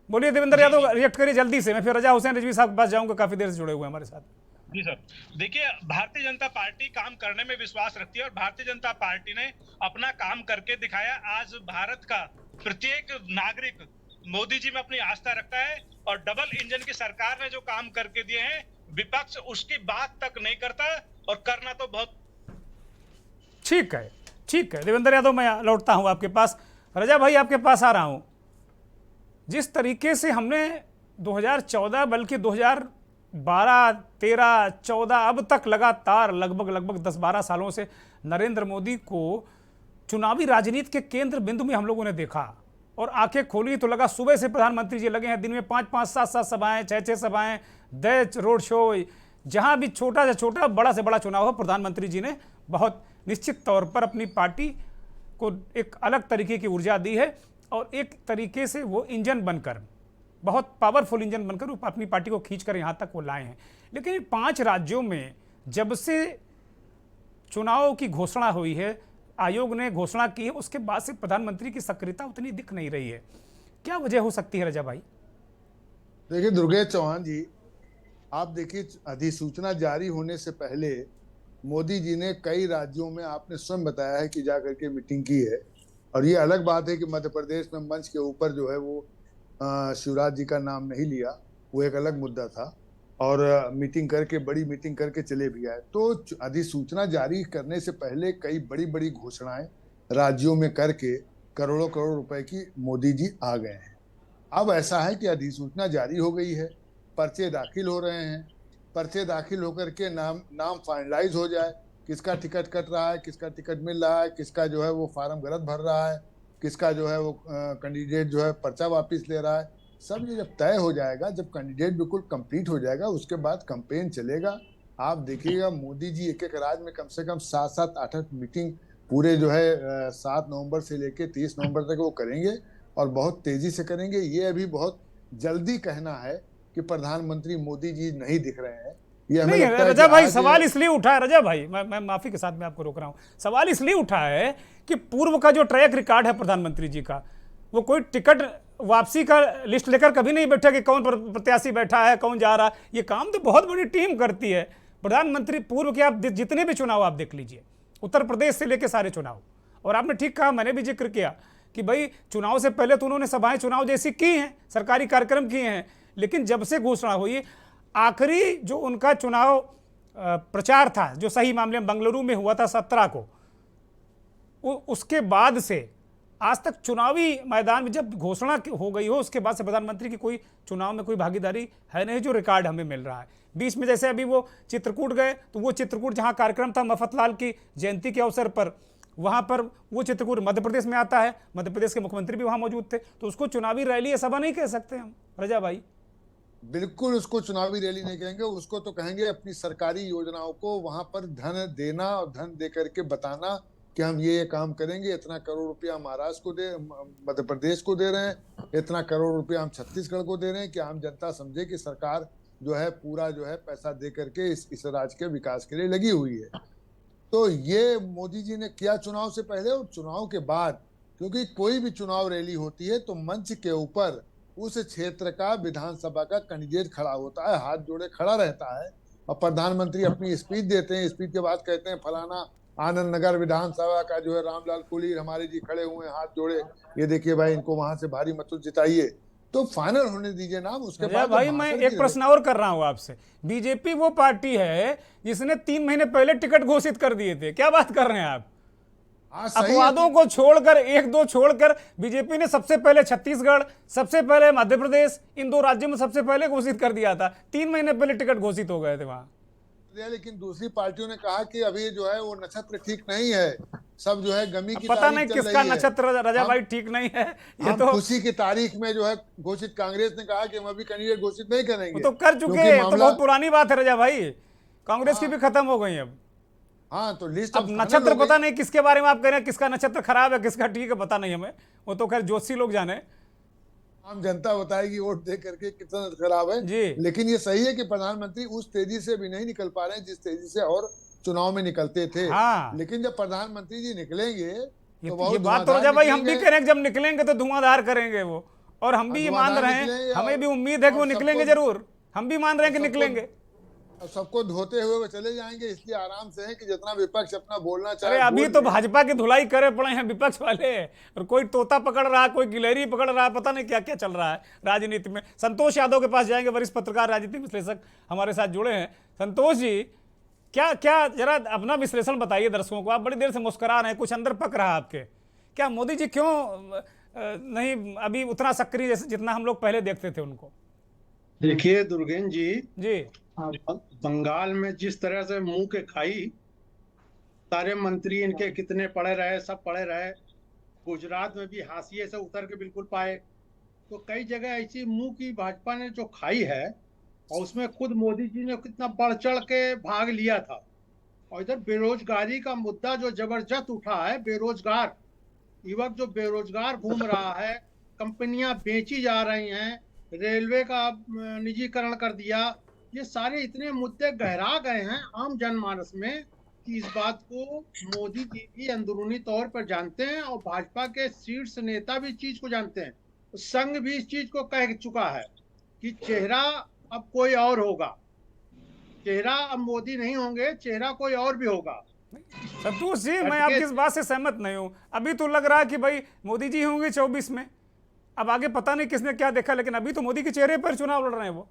बोलिए देवेंद्र यादव, रिएक्ट करिए जल्दी से, मैं फिर रजा हुसैन रिजवी साहब के पास जाऊंगा, काफी देर से जुड़े हुए हैं हमारे साथ। जी सर, देखिए, भारतीय जनता पार्टी काम करने में विश्वास रखती है और भारतीय जनता पार्टी ने अपना काम करके दिखाया। आज भारत का प्रत्येक नागरिक मोदी जी में अपनी आस्था रखता है और डबल इंजन की सरकार ने जो काम करके दिए हैं, विपक्ष उसकी बात तक नहीं करता और करना तो बहुत। ठीक है, ठीक है देवेंद्र यादव, मैं लौटता हूं आपके पास। रजा भाई, आपके पास आ रहा हूं। जिस तरीके से हमने 2014 बल्कि 2012, 13, 14 अब तक लगातार लगभग 10-12 सालों से नरेंद्र मोदी को चुनावी राजनीति के केंद्र बिंदु में हम लोगों ने देखा और आंखें खोली तो लगा सुबह से प्रधानमंत्री जी लगे हैं, दिन में 5-5, 7-7 सभाएं, 6-6 सभाएं, 10 रोड शो, जहां भी छोटा से छोटा बड़ा से बड़ा चुनाव हो, प्रधानमंत्री जी ने बहुत निश्चित तौर पर अपनी पार्टी को एक अलग तरीके की ऊर्जा दी है और एक तरीके से वो इंजन बनकर, बहुत पावरफुल इंजन बनकर वो अपनी पार्टी को खींचकर यहाँ तक वो लाए हैं। लेकिन 5 राज्यों में जब से चुनाव की घोषणा हुई है, आयोग ने घोषणा की है, उसके बाद से प्रधानमंत्री की सक्रियता उतनी दिख नहीं रही है। क्या वजह हो सकती है रजा भाई? देखिए दुर्गेश चौहान जी, आप देखिए, अधिसूचना जारी होने से पहले मोदी जी ने कई राज्यों में, आपने स्वयं बताया है कि जा करके मीटिंग की है। और ये अलग बात है कि मध्य प्रदेश में मंच के ऊपर जो है वो शिवराज जी का नाम नहीं लिया, वो एक अलग मुद्दा था। और मीटिंग करके, बड़ी मीटिंग करके चले भी आए। तो अधिसूचना जारी करने से पहले कई बड़ी बड़ी घोषणाएं राज्यों में करके करोड़ों करोड़ रुपए की मोदी जी आ गए हैं। अब ऐसा है कि अधिसूचना जारी हो गई है, पर्चे दाखिल हो रहे हैं, पर्चे दाखिल होकर के नाम फाइनलाइज हो जाए, किसका टिकट कट रहा है, किसका टिकट मिल रहा है, किसका जो है वो फार्म गलत भर रहा है, किसका जो है वो कैंडिडेट जो है पर्चा वापस ले रहा है, सब ये जब तय हो जाएगा, जब कैंडिडेट बिल्कुल कंप्लीट हो जाएगा, उसके बाद कैंपेन चलेगा। आप देखिएगा मोदी जी एक एक राज्य में कम से कम 7-7, 8-8 मीटिंग पूरे जो है 7 नवंबर से लेके 30 नवंबर तक वो करेंगे और बहुत तेजी से करेंगे। ये अभी बहुत जल्दी कहना है कि प्रधानमंत्री मोदी जी नहीं दिख रहे हैं, ये हमें लगता है। रजा भाई, सवाल इसलिए उठा है, रजा भाई मैं माफी के साथ में आपको रोक रहा हूं, सवाल इसलिए उठा है कि पूर्व का जो ट्रैक रिकॉर्ड है प्रधानमंत्री जी का, वो कोई टिकट वापसी का लिस्ट लेकर कभी नहीं बैठा कि कौन प्रत्याशी बैठा है, कौन जा रहा है। ये काम तो बहुत बड़ी टीम करती है। प्रधानमंत्री पूर्व के आप जितने भी चुनाव आप देख लीजिए, उत्तर प्रदेश से लेकर सारे चुनाव, और आपने ठीक कहा, मैंने भी जिक्र किया कि भाई चुनाव से पहले तो उन्होंने सभाएं चुनाव जैसी की हैं, सरकारी कार्यक्रम किए हैं, लेकिन जब से घोषणा हुई, आखिरी जो उनका चुनाव प्रचार था जो सही मामले में बेंगलुरु में हुआ था 17 को, उसके बाद से आज तक चुनावी मैदान में जब घोषणा हो गई हो, उसके बाद से प्रधानमंत्री की कोई चुनाव में कोई भागीदारी है नहीं, जो रिकॉर्ड हमें मिल रहा है। बीच में जैसे अभी वो चित्रकूट गए, तो वो चित्रकूट जहां कार्यक्रम था मफतलाल की जयंती के अवसर पर, वहां पर वो चित्रकूट मध्य प्रदेश में आता है, मध्य प्रदेश के मुख्यमंत्री भी वहां मौजूद थे, तो उसको चुनावी रैली या सभा नहीं कह सकते हम रजा भाई। बिल्कुल उसको चुनावी रैली नहीं कहेंगे, उसको तो कहेंगे अपनी सरकारी योजनाओं को वहां पर धन देना और धन दे करके बताना कि हम ये काम करेंगे, इतना करोड़ रुपया महाराष्ट्र को दे, मध्य प्रदेश को दे रहे हैं, इतना करोड़ रुपया हम छत्तीसगढ़ को दे रहे हैं, कि आम जनता समझे कि सरकार जो है पूरा जो है पैसा दे करके इस राज्य के विकास के लिए लगी हुई है। तो ये मोदी जी ने किया चुनाव से पहले और चुनाव के बाद, क्योंकि कोई भी चुनाव रैली होती है तो मंच के ऊपर उस क्षेत्र का विधानसभा का कैंडिडेट खड़ा होता है, हाथ जोड़े खड़ा रहता है, और प्रधानमंत्री अपनी स्पीच देते हैं। स्पीच के बाद कहते हैं फलाना आनंद नगर विधानसभा का जो है रामलाल कुलीर हमारे जी खड़े हुए हैं हाथ जोड़े, ये देखिए भाई इनको वहां से भारी मतों जिताइए। तो फाइनल होने दीजिए नाम, उसके अजय बाद भाई मैं एक प्रश्न और कर रहा हूं आपसे। बीजेपी वो पार्टी है जिसने 3 महीने पहले टिकट घोषित कर दिए थे, क्या बात कर रहे हैं आप? हाँ सही है। अपवादों को छोड़कर, एक दो छोड़कर, बीजेपी ने सबसे पहले छत्तीसगढ़, सबसे पहले मध्य प्रदेश, इन 2 राज्यों में सबसे पहले घोषित कर दिया था। 3 महीने पहले टिकट घोषित हो गए थे वहां। लेकिन दूसरी पार्टियों ने कहा कि अभी जो है वो नक्षत्र ठीक नहीं है, सब जो है गमी की पता तारीख नहीं चल किसका रही है। नक्षत्र रजा भाई ठीक नहीं है, ये हम तो खुशी की तारीख में जो है घोषित, कांग्रेस ने कहा कि हम अभी कैंडिडेट घोषित नहीं करेंगे, वो तो कर चुके क्योंकि हैं, तो मामला बहुत पुरानी बात है रजा भाई। कांग्रेस की भी खत्म हो गई अब। हाँ तो लिस्ट अब नक्षत्र पता नहीं किसके बारे में आप कह रहे हैं, किसका नक्षत्र खराब है किसका ठीक है, पता नहीं हमें, वो तो खैर ज्योतिषी लोग जाने। आम जनता बताएगी वोट दे करके कितना खराब है जी। लेकिन ये सही है कि प्रधानमंत्री उस तेजी से भी नहीं निकल पा रहे हैं जिस तेजी से और चुनाव में निकलते थे। हाँ। लेकिन जब प्रधानमंत्री जी निकलेंगे ये तो बहुत बात तो धुआंधार रजा भाई हम भी निकलेंगे। कह रहे हैं कि जब निकलेंगे तो धुआंधार करेंगे वो, और हम भी ये मान धुआंधार रहे निकलेंगे हैं, हमें भी और- उम्मीद है कि वो और निकलेंगे सबको- जरूर, हम भी मान रहे हैं कि सबको- निकलेंगे। और सबको धोते हुए वो चले जाएंगे, इसलिए आराम से है कि जितना विपक्ष अपना बोलना चाहे अरे अभी बोल तो ले। भाजपा की धुलाई करे पड़े हैं विपक्ष वाले, और कोई तोता पकड़ रहा है, कोई गिलहरी पकड़ रहा है, पता नहीं क्या क्या चल रहा है राजनीति में। संतोष यादव के पास जाएंगे, वरिष्ठ पत्रकार राजनीतिक विश्लेषक हमारे साथ जुड़े हैं। संतोष जी, क्या क्या जरा अपना विश्लेषण बताइए दर्शकों को। आप बड़ी देर से मुस्कुरा रहे हैं, कुछ अंदर पक रहा है आपके। क्या मोदी जी क्यों नहीं अभी उतना सक्रिय जैसे जितना हम लोग पहले देखते थे उनको? देखिए दुर्गेन जी, जी बंगाल में जिस तरह से मुंह के खाई, सारे मंत्री इनके कितने पड़े रहे, सब पड़े रहे। गुजरात में भी हाशिए से उतर के बिल्कुल पाए। तो कई जगह ऐसी मुंह की भाजपा ने जो खाई है, और उसमें खुद मोदी जी ने कितना बढ़ चढ़ के भाग लिया था। और इधर बेरोजगारी का मुद्दा जो जबरदस्त उठा है, बेरोजगार युवक जो बेरोजगार घूम रहा है, कंपनियां बेची जा रही हैं, रेलवे का निजीकरण कर दिया, ये सारे इतने मुद्दे गहरा गए हैं आम जनमानस में कि इस बात को मोदी जी भी अंदरूनी तौर पर जानते हैं, और भाजपा के शीर्ष नेता भी इस चीज को जानते हैं। संघ भी इस चीज को कह चुका है कि चेहरा अब कोई और होगा, चेहरा अब मोदी नहीं होंगे, चेहरा कोई और भी होगा। संतोष जी, मैं आपकी इस बात से सहमत नहीं हूं। अभी तो लग रहा है कि भाई मोदी जी होंगे 24 में, अब आगे पता नहीं किसने क्या देखा, लेकिन अभी तो मोदी के चेहरे पर चुनाव लड़ रहे हैं वो।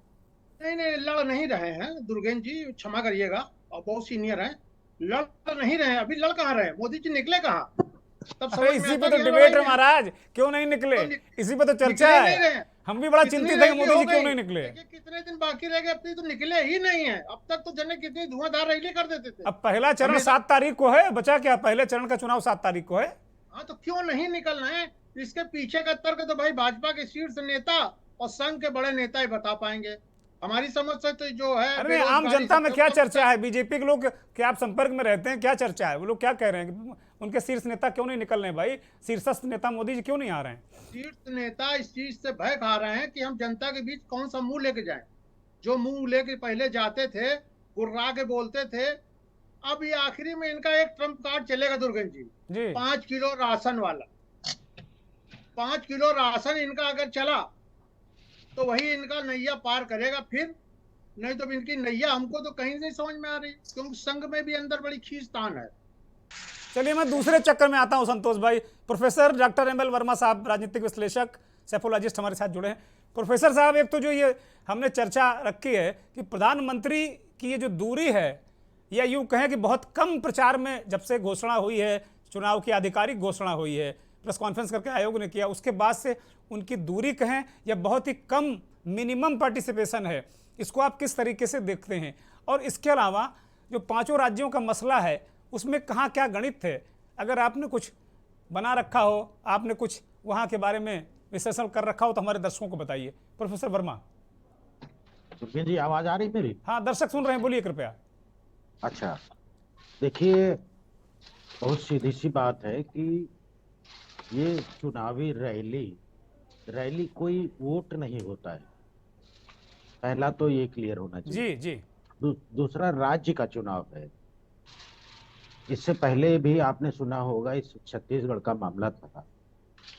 नहीं लड़ नहीं रहे हैं दुर्गेन जी, क्षमा करिएगा, और बहुत सीनियर हैं, लड़ नहीं रहे हैं। अभी लड़ कहाँ रहे, मोदी जी निकले कहाँ? तब समझ अरे में इसी आता पे तो कि डिबेट है लड़ाई महाराज, क्यों नहीं निकले, इसी पे तो चर्चा निकले नहीं है। रहे। हम भी बड़ा कितनी चिंतित है कि रैली मोदी हो जी क्यों गई? नहीं निकले। देखिए कितने दिन बाकी रह गए, अब तो निकले ही नहीं है। अब तक तो जने कितनी धुआंधार रैली कर देते थे। अब पहला चरण 7 तारीख को है, बचा क्या? पहले चरण का चुनाव 7 तारीख को है। हाँ तो क्यों नहीं निकलना है? इसके पीछे का तर्क तो भाई भाजपा के शीर्ष नेता और संघ के बड़े नेता ही बता पाएंगे। हमारी समझ से तो जो है अरे आम जनता में क्या चर्चा है? बीजेपी के लोग क्या आप संपर्क में रहते हैं, क्या चर्चा है? वो लोग क्या कह रहे हैं कि उनके शीर्ष नेता क्यों नहीं निकल रहे भाई? शीर्षस्थ नेता मोदी जी क्यों नहीं आ रहे हैं? शीर्ष नेता इस चीज से भय खा रहे हैं कि हम जनता के बीच कौन सा मुंह लेके जाएं। जो मुंह लेके पहले जाते थे, गुर्रा के बोलते थे, अब ये आखिरी में इनका एक ट्रम्प कार्ड चलेगा दुर्गेन जी, 5 किलो राशन वाला। 5 किलो राशन इनका अगर चला तो वही इनका नैया पार करेगा, फिर नहीं तो इनकी नैया हमको तो कहीं नहीं समझ में आ रही, क्योंकि संघ में भी अंदर बड़ी खींचतान है। चलिए मैं दूसरे चक्कर में आता हूं संतोष भाई। Professor doctor M L Verma साहब, राजनीतिक विश्लेषक, सेफोलॉजिस्ट हमारे साथ जुड़े हैं। प्रोफेसर साहब, एक तो जो ये हमने चर्चा रखी है कि प्रधानमंत्री की ये जो दूरी है, या यूं कहें कि बहुत कम प्रचार में जब से घोषणा हुई है, चुनाव की आधिकारिक घोषणा हुई है, प्रेस कॉन्फ्रेंस करके आयोग ने किया, उसके बाद से उनकी दूरी कहें या बहुत ही कम मिनिमम पार्टिसिपेशन है, इसको आप किस तरीके से देखते हैं? और इसके अलावा जो 5 राज्यों का मसला है, उसमें कहाँ क्या गणित थे? अगर आपने कुछ बना रखा हो, आपने कुछ वहाँ के बारे में विश्लेषण कर रखा हो तो हमारे दर्शकों को बताइए। प्रोफेसर वर्मा जी, आवाज आ रही मेरी? हाँ, दर्शक सुन रहे हैं, बोलिए कृपया। अच्छा, देखिए बहुत सीधी सी बात है कि ये चुनावी रैली कोई वोट नहीं होता है, पहला तो ये क्लियर होना चाहिए। जी जी। दूसरा राज्य का चुनाव है, इससे पहले भी आपने सुना होगा इस छत्तीसगढ़ का मामला था,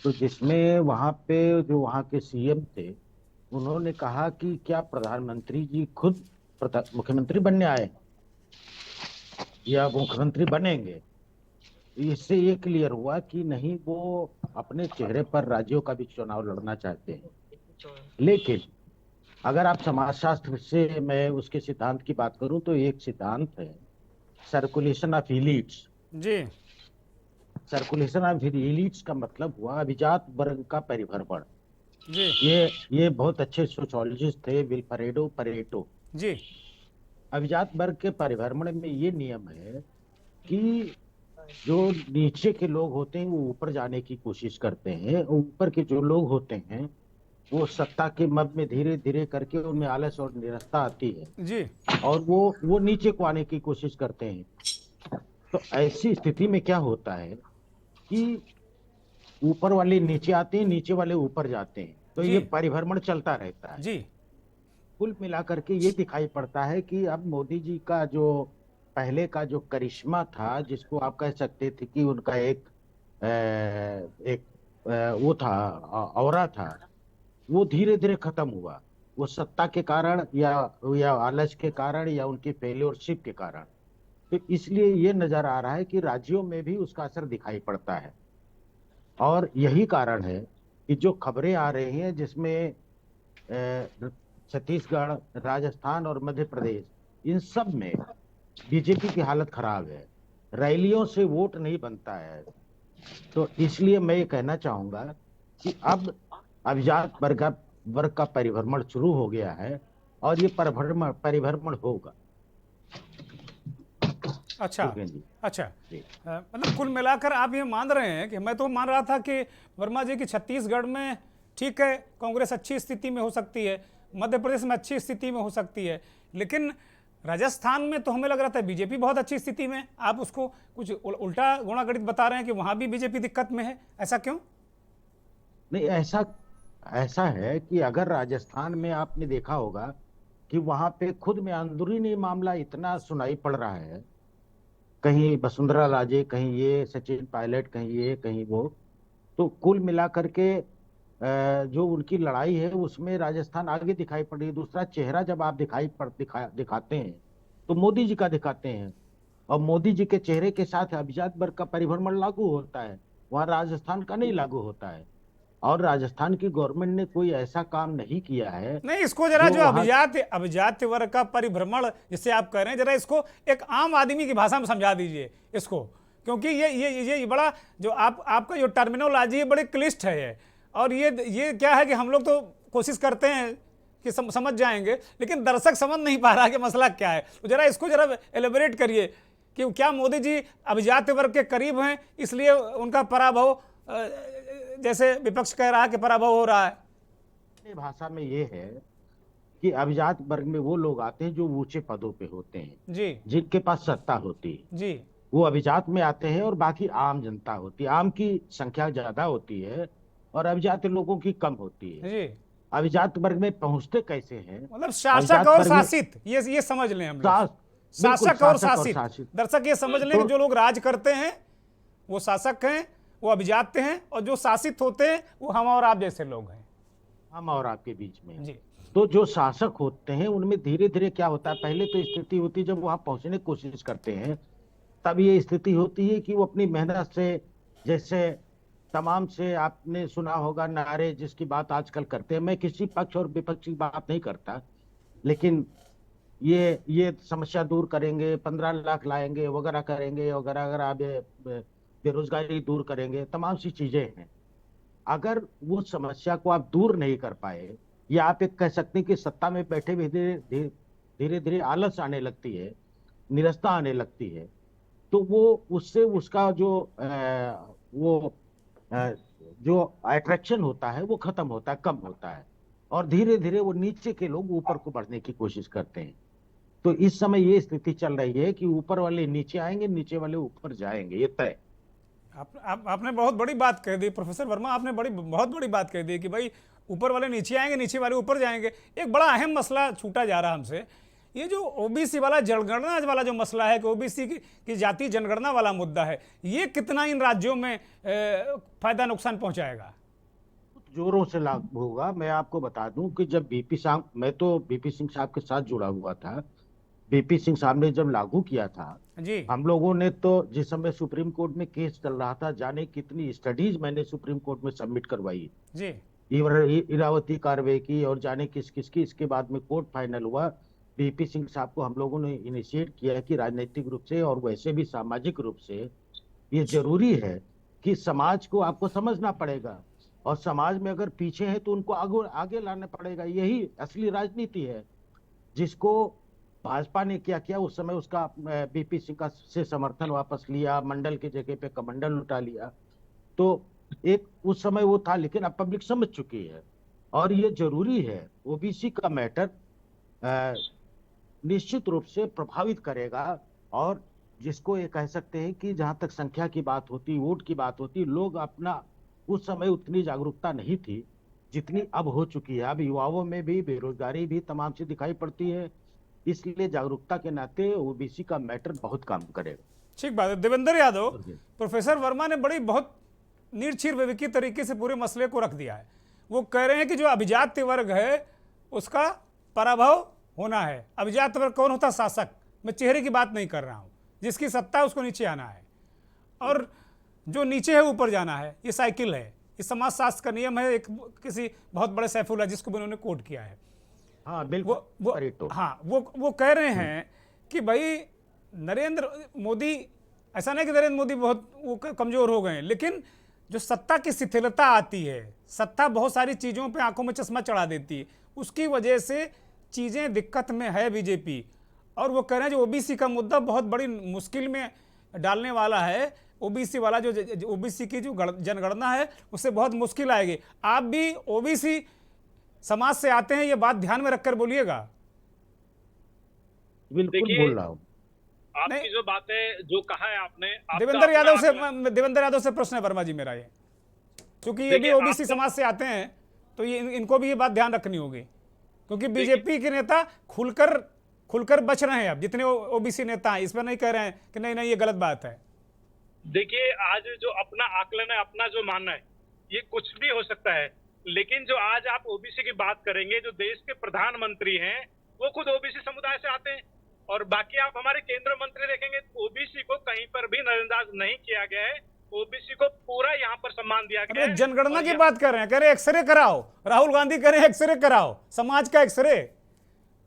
तो जिसमें वहां पे जो वहां के सीएम थे उन्होंने कहा कि क्या प्रधानमंत्री जी खुद मुख्यमंत्री बनने आए या मुख्यमंत्री बनेंगे। इससे ये क्लियर हुआ कि नहीं, वो अपने चेहरे पर राज्यों का भी चुनाव लड़ना चाहते हैं। लेकिन अगर आप समाजशास्त्र से मैं उसके सिद्धांत की बात करूं तो एक सिद्धांत है सर्कुलेशन ऑफ इलीट्स। जी सर्कुलेशन ऑफ इलीट्स का मतलब हुआ अभिजात वर्ग का परिभ्रमण। जी ये बहुत अच्छे सोशियोलॉजिस्ट थे, विल्फ्रेडो परेटो। जी अभिजात वर्ग के परिभ्रमण में ये नियम है कि जो नीचे के लोग होते हैं वो ऊपर जाने की कोशिश करते हैं, ऊपर के जो लोग होते हैं वो सत्ता के मद में धीरे धीरे करके उनमें आलस और निरस्ता आती है जी और वो नीचे को आने की कोशिश करते हैं। तो ऐसी स्थिति में क्या होता है कि ऊपर वाले नीचे आते हैं, नीचे वाले ऊपर जाते हैं, तो जी। ये परिभ्रमण चलता रहता है। जी कुल मिलाकर के ये दिखाई पड़ता है कि अब मोदी जी का जो पहले का जो करिश्मा था, जिसको आप कह सकते थे कि उनका एक वो था, औरा था, वो धीरे धीरे खत्म हुआ। वो सत्ता के कारण या आलस के कारण या उनकी फेल्योरशिप के कारण। तो इसलिए ये नजर आ रहा है कि राज्यों में भी उसका असर दिखाई पड़ता है। और यही कारण है कि जो खबरें आ रही हैं जिसमें छत्तीसगढ़, राजस्थान और मध्य प्रदेश, इन सब में बीजेपी की हालत खराब है, रैलियों से वोट नहीं बनता है। तो इसलिए मैं ये कहना चाहूंगा कि अब अभिजात वर्ग का परिभ्रमण शुरू हो गया है और ये परिभ्रमण होगा। अच्छा जी। अच्छा जी। मतलब कुल मिलाकर आप ये मान रहे हैं कि मैं तो मान रहा था कि वर्मा जी की छत्तीसगढ़ में ठीक है कांग्रेस अच्छी स्थिति में हो सकती है, मध्य प्रदेश में अच्छी स्थिति में हो सकती है, लेकिन राजस्थान में तो हमें लग रहा था बीजेपी बहुत अच्छी स्थिति में। आप उसको कुछ उल्टा गुणागणित बता रहे हैं कि वहां भी बीजेपी दिक्कत में है, ऐसा क्यों? नहीं, ऐसा है कि अगर राजस्थान में आपने देखा होगा कि वहां पे खुद में अंदरूनी मामला इतना सुनाई पड़ रहा है, कहीं वसुंधरा राजे, कहीं ये सचिन पायलट, कहीं ये कहीं वो, तो कुल मिलाकर के जो उनकी लड़ाई है उसमें राजस्थान आगे दिखाई पड़ रही है। दूसरा चेहरा जब आप दिखाते हैं तो मोदी जी का दिखाते हैं, और मोदी जी के चेहरे के साथ अभिजात वर्ग का परिभ्रमण लागू होता है, वहां राजस्थान का नहीं लागू होता है। और राजस्थान की गवर्नमेंट ने कोई ऐसा काम नहीं किया है। नहीं, इसको जरा जो अभिजात वर्ग का परिभ्रमण जिसे आप कह रहे हैं, जरा इसको एक आम आदमी की भाषा में समझा दीजिए इसको, क्योंकि ये बड़ा जो आपका जो टर्मिनोलॉजी है बड़ी क्लिष्ट है ये। और ये क्या है कि हम लोग तो कोशिश करते हैं कि समझ जाएंगे, लेकिन दर्शक समझ नहीं पा रहा कि मसला क्या है। तो जरा इसको जरा एलेबोरेट करिए कि क्या मोदी जी अभिजात वर्ग के करीब हैं इसलिए उनका पराभव, जैसे विपक्ष कह रहा है कि पराभव हो रहा है। भाषा में ये है कि अभिजात वर्ग में वो लोग आते हैं जो ऊंचे पदों पे होते हैं जी, जिनके पास सत्ता होती है जी, वो अभिजात में आते हैं, और बाकी आम जनता होती है। आम की संख्या ज्यादा होती है और अभिजात लोगों की कम होती है। जी। अभिजात वर्ग में पहुंचते कैसे हैं? मतलब शासक और शासित, ये समझ लें हम लोग। शासक और शासित। दर्शक ये समझ लें कि जो लोग राज करते हैं वो शासक हैं, वो अभिजात हैं, और जो शासित होते हैं वो हम और आप जैसे लोग हैं, हम और आपके बीच में जी। तो जो शासक होते हैं उनमें धीरे धीरे क्या होता है, पहले तो स्थिति होती है जब वहां पहुंचने की कोशिश करते हैं तब ये स्थिति होती है कि वो अपनी मेहनत से, जैसे तमाम से आपने सुना होगा नारे जिसकी बात आजकल करते हैं, मैं किसी पक्ष और विपक्ष की बात नहीं करता, लेकिन ये समस्या दूर करेंगे, 15 लाख लाएंगे, वगैरह करेंगे वगैरह, अगर आप बेरोजगारी दूर करेंगे, तमाम सी चीजें हैं। अगर वो समस्या को आप दूर नहीं कर पाए, या आप एक कह सकते हैं कि सत्ता में बैठे हुए धीरे धीरे आलस आने लगती है, निरस्ता आने लगती है, तो वो उससे उसका जो अट्रैक्शन होता है वो खत्म होता है, कम होता है, और धीरे धीरे वो नीचे के लोग ऊपर को बढ़ने की कोशिश करते हैं। तो इस समय ये स्थिति चल रही है कि ऊपर वाले नीचे आएंगे, नीचे वाले ऊपर जाएंगे, ये तय। आपने बहुत बड़ी बात कह दी प्रोफेसर वर्मा, आपने बहुत बड़ी बात कह दी कि भाई ऊपर वाले नीचे आएंगे, नीचे वाले ऊपर जाएंगे। एक बड़ा अहम मसला छूटा जा रहा हमसे ये जो ओबीसी वाला जनगणना वाला जो मसला है कि ओबीसी की जाति जनगणना वाला मुद्दा है, ये कितना इन राज्यों में फायदा नुकसान पहुंचाएगा? जोरों से लागू होगा। मैं आपको बता दूं कि जब मैं तो बीपी सिंह साहब के साथ जुड़ा हुआ था। बीपी सिंह साहब ने जब लागू किया था, जी हम लोगों ने तो जिस समय सुप्रीम कोर्ट में केस चल रहा था, जाने कितनी स्टडीज मैंने सुप्रीम कोर्ट में सबमिट करवाई, जी इरावती कार्रवाई की और जाने किस किस की। इसके बाद में कोर्ट फाइनल हुआ। बीपी सिंह साहब को हम लोगों ने इनिशिएट किया कि राजनीतिक रूप से और वैसे भी सामाजिक रूप से ये जरूरी है कि समाज को आपको समझना पड़ेगा, और समाज में अगर पीछे है तो उनको आगे लाना पड़ेगा। यही असली राजनीति है। जिसको भाजपा ने क्या किया, उस समय उसका बीपी सिंह का से समर्थन वापस लिया, मंडल की जगह पे कमंडल उठा लिया। तो एक उस समय वो था, लेकिन अब पब्लिक समझ चुकी है और ये जरूरी है। ओबीसी का मैटर निश्चित रूप से प्रभावित करेगा। और जिसको ये कह सकते हैं कि जहां तक संख्या की बात होती, वोट की बात होती, लोग अपना उस समय उतनी जागरूकता नहीं थी जितनी अब हो चुकी है। अब युवाओं में भी बेरोजगारी भी तमाम सी दिखाई पड़ती है, इसलिए जागरूकता के नाते ओबीसी का मैटर बहुत काम करेगा। ठीक बात है। देवेंद्र यादव, प्रोफेसर वर्मा ने बहुत निर्छीर विवेकी तरीके से पूरे मसले को रख दिया है। वो कह रहे हैं कि जो अभिजात वर्ग है उसका पराभव होना है। अभिजात वर्ग कौन होता? शासक। मैं चेहरे की बात नहीं कर रहा हूँ, जिसकी सत्ता है उसको नीचे आना है, और जो नीचे है ऊपर जाना है। ये साइकिल है, ये समाजशास्त्र का नियम है। एक किसी बहुत बड़े सैफुल्लाह जिसको भी उन्होंने कोट किया है। हाँ बिल्कुल। वो कह रहे हैं कि भाई नरेंद्र मोदी, ऐसा नहीं कि नरेंद्र मोदी बहुत वो कमजोर हो गए, लेकिन जो सत्ता की शिथिलता आती है, सत्ता बहुत सारी चीज़ों पे आंखों में चश्मा चढ़ा देती है, उसकी वजह से चीज़ें दिक्कत में है बीजेपी। और वो कह रहे हैं जो ओबीसी का मुद्दा बहुत बड़ी मुश्किल में डालने वाला है। ओबीसी वाला जो ओबीसी की जो जनगणना है उससे बहुत मुश्किल आएगी। आप भी ओबीसी समाज से आते हैं, ये बात ध्यान में रखकर बोलिएगा। बिल्कुल बोल रहा हूँ। आपकी जो बातें जो कहा है आपने, देवेंद्र यादव से प्रश्न है वर्मा जी मेरा, ये क्योंकि ये भी ओबीसी समाज से आते हैं, तो ये इनको भी ये बात ध्यान रखनी होगी, क्योंकि बीजेपी के नेता खुलकर बच रहे हैं। अब जितने ओबीसी नेता हैं, इस पर नहीं कह रहे हैं कि नहीं ये गलत बात है। देखिए, आज जो अपना आकलन है, अपना जो मानना है, ये कुछ भी हो सकता है, लेकिन जो आज आप ओबीसी की बात करेंगे, जो देश के प्रधानमंत्री हैं वो खुद ओबीसी समुदाय से आते हैं, और बाकी आप हमारे केंद्र मंत्री देखेंगे, ओबीसी को कहीं पर भी नजरअंदाज नहीं किया गया है। ओबीसी को पूरा यहाँ पर सम्मान दिया गया है। जनगणना की बात कर रहे हैं, कह रहे एक्सरे कराओ। राहुल गांधी कह रहे हैं एक्सरे कराओ, समाज का एक्सरे,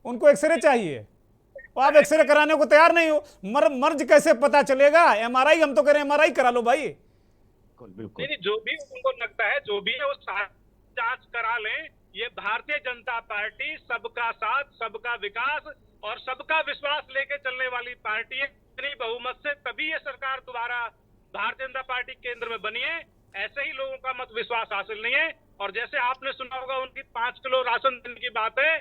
उनको एक्सरे चाहिए, और आप एक्सरे कराने को तैयार नहीं हो। मर्ज कैसे पता चलेगा? एमआरआई, हम तो कह रहे हैं एमआरआई करा लो भाई। बिल्कुल नहीं, जो भी उनको लगता है, जो भी है वो जांच करा लें। ये भारतीय जनता पार्टी सबका साथ, सबका विकास और सबका विश्वास लेके चलने वाली पार्टी है। इतनी बहुमत से तभी ये सरकार दोबारा भारतीय जनता पार्टी केंद्र में बनी है। ऐसे ही लोगों का मत विश्वास हासिल नहीं है। और जैसे आपने सुना होगा उनकी 5 किलो राशन देने की बात है,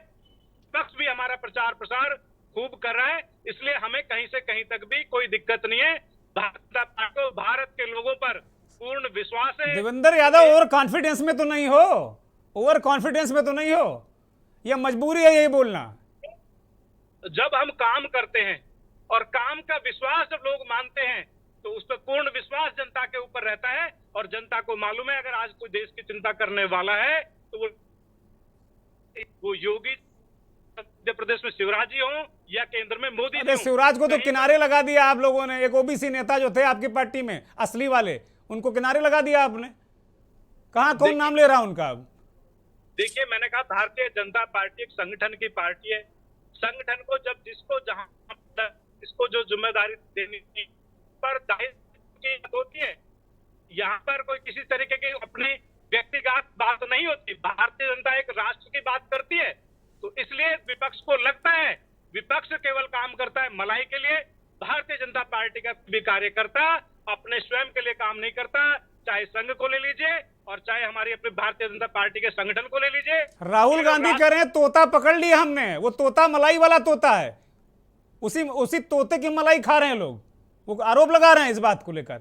पक्ष भी हमारा प्रचार प्रसार खूब कर रहा है, इसलिए हमें कहीं से कहीं तक भी कोई दिक्कत नहीं है। भारत के लोगों पर पूर्ण विश्वास है। देवेंद्र यादव ओवर कॉन्फिडेंस में तो नहीं हो? ओवर कॉन्फिडेंस में तो नहीं हो? या मजबूरी है यही बोलना? जब हम काम करते हैं और काम का विश्वास जब लोग मानते हैं, तो उस पर पूर्ण विश्वास जनता के ऊपर रहता है। और जनता को मालूम है, अगर आज कोई देश की चिंता करने वाला है तो वो योगी मध्य प्रदेश में शिवराज जी हो या केंद्र में मोदी जी हो। शिवराज को तो किनारे लगा दिया आप लोगों ने। एक ओबीसी नेता जो थे आपकी पार्टी में, असली वाले, उनको किनारे लगा दिया आपने। कहां कौन नाम ले रहा उनका? देखिए, मैंने कहा भारतीय जनता पार्टी एक संगठन की पार्टी है। संगठन को जब जिसको जो जिम्मेदारी देनी पर होती है, यहाँ पर कोई किसी तरीके की अपनी व्यक्तिगत बात नहीं होती। भारतीय जनता एक राष्ट्र की बात करती है, तो इसलिए विपक्ष को लगता है विपक्ष केवल काम करता है मलाई के लिए। भारतीय जनता पार्टी का भी कार्यकर्ता अपने स्वयं के लिए काम नहीं करता, चाहे संघ को ले लीजिए और चाहे हमारी अपनी भारतीय जनता पार्टी के संगठन को ले लीजिए। राहुल गांधी कह रहे हैं तोता पकड़ लिया हमने, वो तोता मलाई वाला तोता है, उसी तोते की मलाई खा रहे हैं लोग। वो आरोप लगा रहे हैं इस बात को लेकर,